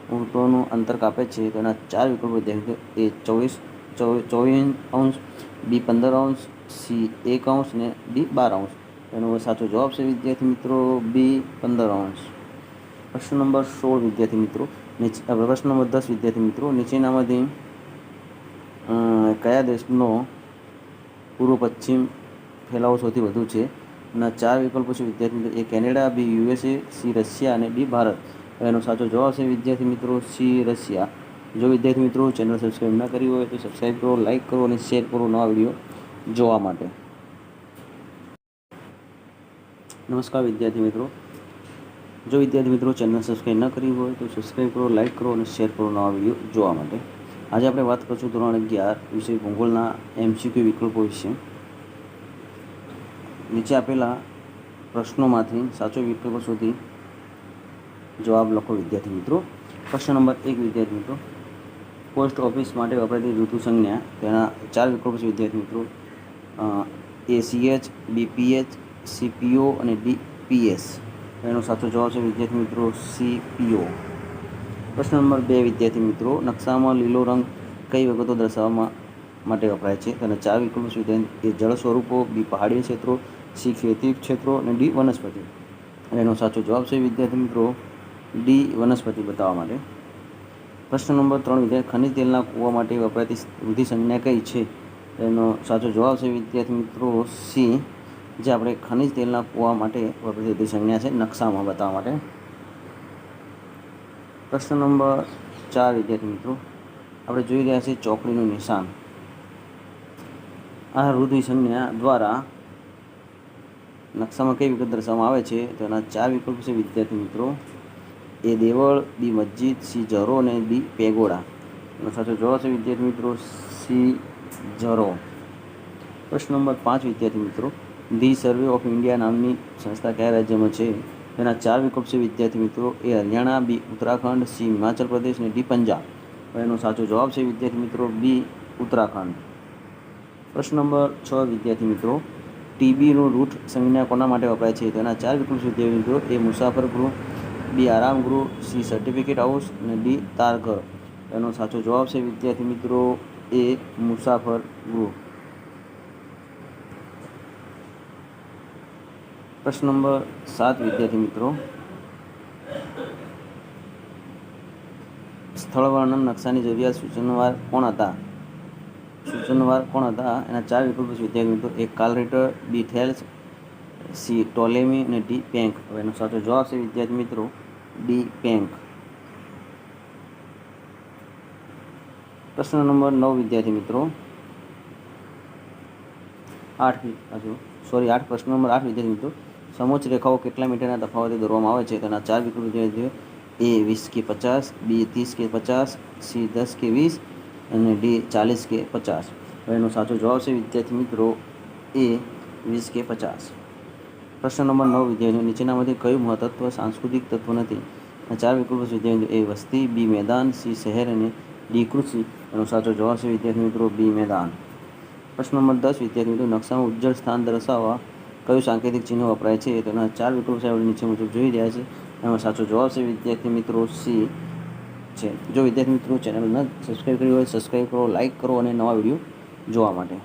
વૃત્તોનું અંતર કાપે છે? તો એના 4 વિકલ્પો વિદ્યાર્થી: એ 24°, બી 15°, સી 1° અને ડી 12°. એનો સાચો જવાબ છે વિદ્યાર્થી મિત્રો બી 15°. પ્રશ્ન નંબર 16 વિદ્યાર્થી મિત્રો, પ્રશ્ન નંબર 10 વિદ્યાર્થી મિત્રો, નીચેનામાંથી કયા દેશનો પૂર્વ પશ્ચિમ ફેલાવો સૌથી વધુ છે? એના 4 વિકલ્પો છે વિદ્યાર્થી મિત્રો: એ કેનેડા, બી USA, સી રશિયા અને ડી ભારત. એનો સાચો જવાબ છે વિદ્યાર્થી મિત્રો સી રશિયા. જો વિદ્યાર્થી મિત્રો ચેનલ સબસ્ક્રાઈબ ના કરી હોય તો સબસ્ક્રાઈબ કરો, લાઇક કરો અને શેર કરો નવા વિડીયો જોવા માટે. નમસ્કાર વિદ્યાર્થી મિત્રો, જો વિદ્યાર્થી મિત્રો ચેનલ સબસ્ક્રાઈબ ન કરી હોય તો સબસ્ક્રાઈબ કરો, લાઇક કરો અને શેર કરો નવા વિડીયો જોવા માટે. આજે આપણે વાત કરીશું ધોરણ 11 વિષય ભૂગોળના MCQ વિકલ્પો વિશે. નીચે આપેલા પ્રશ્નોમાંથી સાચો વિકલ્પ શોધી જવાબ લખો વિદ્યાર્થી મિત્રો. પ્રશ્ન નંબર 1 વિદ્યાર્થી મિત્રો, પોસ્ટ ઓફિસ માટે વપરાતી ઋતુ સંજ્ઞા, તેના 4 વિકલ્પો છે વિદ્યાર્થી મિત્રો. ACH, BPH, CPO અને DPS. એનો સાચો જવાબ છે વિદ્યાર્થી મિત્રો CPO. પ્રશ્ન નંબર 2 વિદ્યાર્થી મિત્રો, નકશામાં લીલો રંગ કઈ વિગતો દર્શાવવા માટે વપરાય છે? તેના 4 વિકલ્પો છે વિદ્યાર્થી. A જળ સ્વરૂપો, B પહાડી ક્ષેત્રો, C ખેતી ક્ષેત્રો અને D વનસ્પતિ. અને એનો સાચો જવાબ છે વિદ્યાર્થી મિત્રો D વનસ્પતિ બતાવવા માટે. પ્રશ્ન નંબર 3 વિદ્યાર્થી, ખનિજ તેલના કૂવા માટે વપરાતી વૃદ્ધિ સંજ્ઞા કઈ છે? એનો સાચો જવાબ છે વિદ્યાર્થી મિત્રો C, જે આપણે ખનિજ તેલના કૂવા માટે વપરાતી વૃદ્ધિ સંજ્ઞા છે નકશામાં બતાવવા માટે. પ્રશ્ન નંબર 4 વિદ્યાર્થી મિત્રો, આપણે જોઈ રહ્યા છીએ ચોકડીનું નિશાન. આ વૃદ્ધિ સંજ્ઞા દ્વારા નકશામાં કઈ વિગત દર્શાવવામાં આવે છે? તો એના 4 વિકલ્પો છે વિદ્યાર્થી મિત્રો. A દેવળ, B મસ્જિદ, C ઝરો અને D પેગોડા. એનો સાચો જવાબ છે વિદ્યાર્થી મિત્રો C ઝરો. પ્રશ્ન નંબર 5 વિદ્યાર્થી મિત્રો, ધી સર્વે ઓફ ઇન્ડિયા નામની સંસ્થા કયા રાજ્યમાં છે? તેના 4 વિકલ્પ છે વિદ્યાર્થી મિત્રો. A Haryana, B Uttarakhand, C Himachal Pradesh અને D પંજાબ. એનો સાચો જવાબ છે વિદ્યાર્થી મિત્રો B ઉત્તરાખંડ. પ્રશ્ન નંબર 6 વિદ્યાર્થી મિત્રો, TBનું રૂટ સંજ્ઞા કોના માટે વપરાય છે? તેના 4 વિકલ્પ છે વિદ્યાર્થી મિત્રો. A મુસાફર ગૃહ, B આરામ ગૃહ, C સર્ટિફિકેટ હાઉસ અને D તાર ઘર. એનો સાચો જવાબ છે વિદ્યાર્થી મિત્રો A મુસાફર ગૃહ. પ્રશ્ન નંબર 7 વિદ્યાર્થી મિત્રો, સ્થળ વર્ણન નકશાની જરૂરિયાત સૂચનવાર કોણ હતા? એના 4 વિકલ્પો છે વિદ્યાર્થી મિત્રો. A કાર્લરેટર, B Thales, C Ptolemy અને D પેંક. હવે એનો સાચો જવાબ છે વિદ્યાર્થી મિત્રો D પેંક. પ્રશ્ન નંબર 9 વિદ્યાર્થી મિત્રો, પ્રશ્ન નંબર 8 વિદ્યાર્થી મિત્રો, સમોચ્ચ રેખાઓ કેટલા મીટરના તફાવતે દોરવામાં આવે છે? તેના 4 વિકલ્પો વિદ્યાર્થીઓ. A 20 કે 50, B 30 કે 50, C 10 કે 20 અને D 40 કે 50. હવે એનો સાચો જવાબ છે વિદ્યાર્થી મિત્રો A 20 કે 50. પ્રશ્ન નંબર 9 વિદ્યાર્થીઓ, નીચેનામાંથી કયું મહત્ત્વ સાંસ્કૃતિક તત્વ નથી? આ 4 વિકલ્પો વિદ્યાર્થીઓ. A વસ્તી, B મેદાન, C શહેર અને D કૃષિ. એનો સાચો જવાબ છે વિદ્યાર્થી મિત્રો B મેદાન. પ્રશ્ન નંબર 10 વિદ્યાર્થી મિત્રો, નકશામાં ઉજ્જળ સ્થાન દર્શાવવા કયું સાંકેતિક ચિહ્ન વપરાય છે? તેના 4 વિકલ્પો આપણે નીચે મુજબ જોઈ રહ્યા છે. એનો સાચો જવાબ છે વિદ્યાર્થી મિત્રો C છે. જો વિદ્યાર્થી મિત્રો ચેનલ ન સબસ્ક્રાઈબ કરી હોય સબસ્ક્રાઈબ કરો, લાઇક કરો અને નવા વિડીયો જોવા માટે.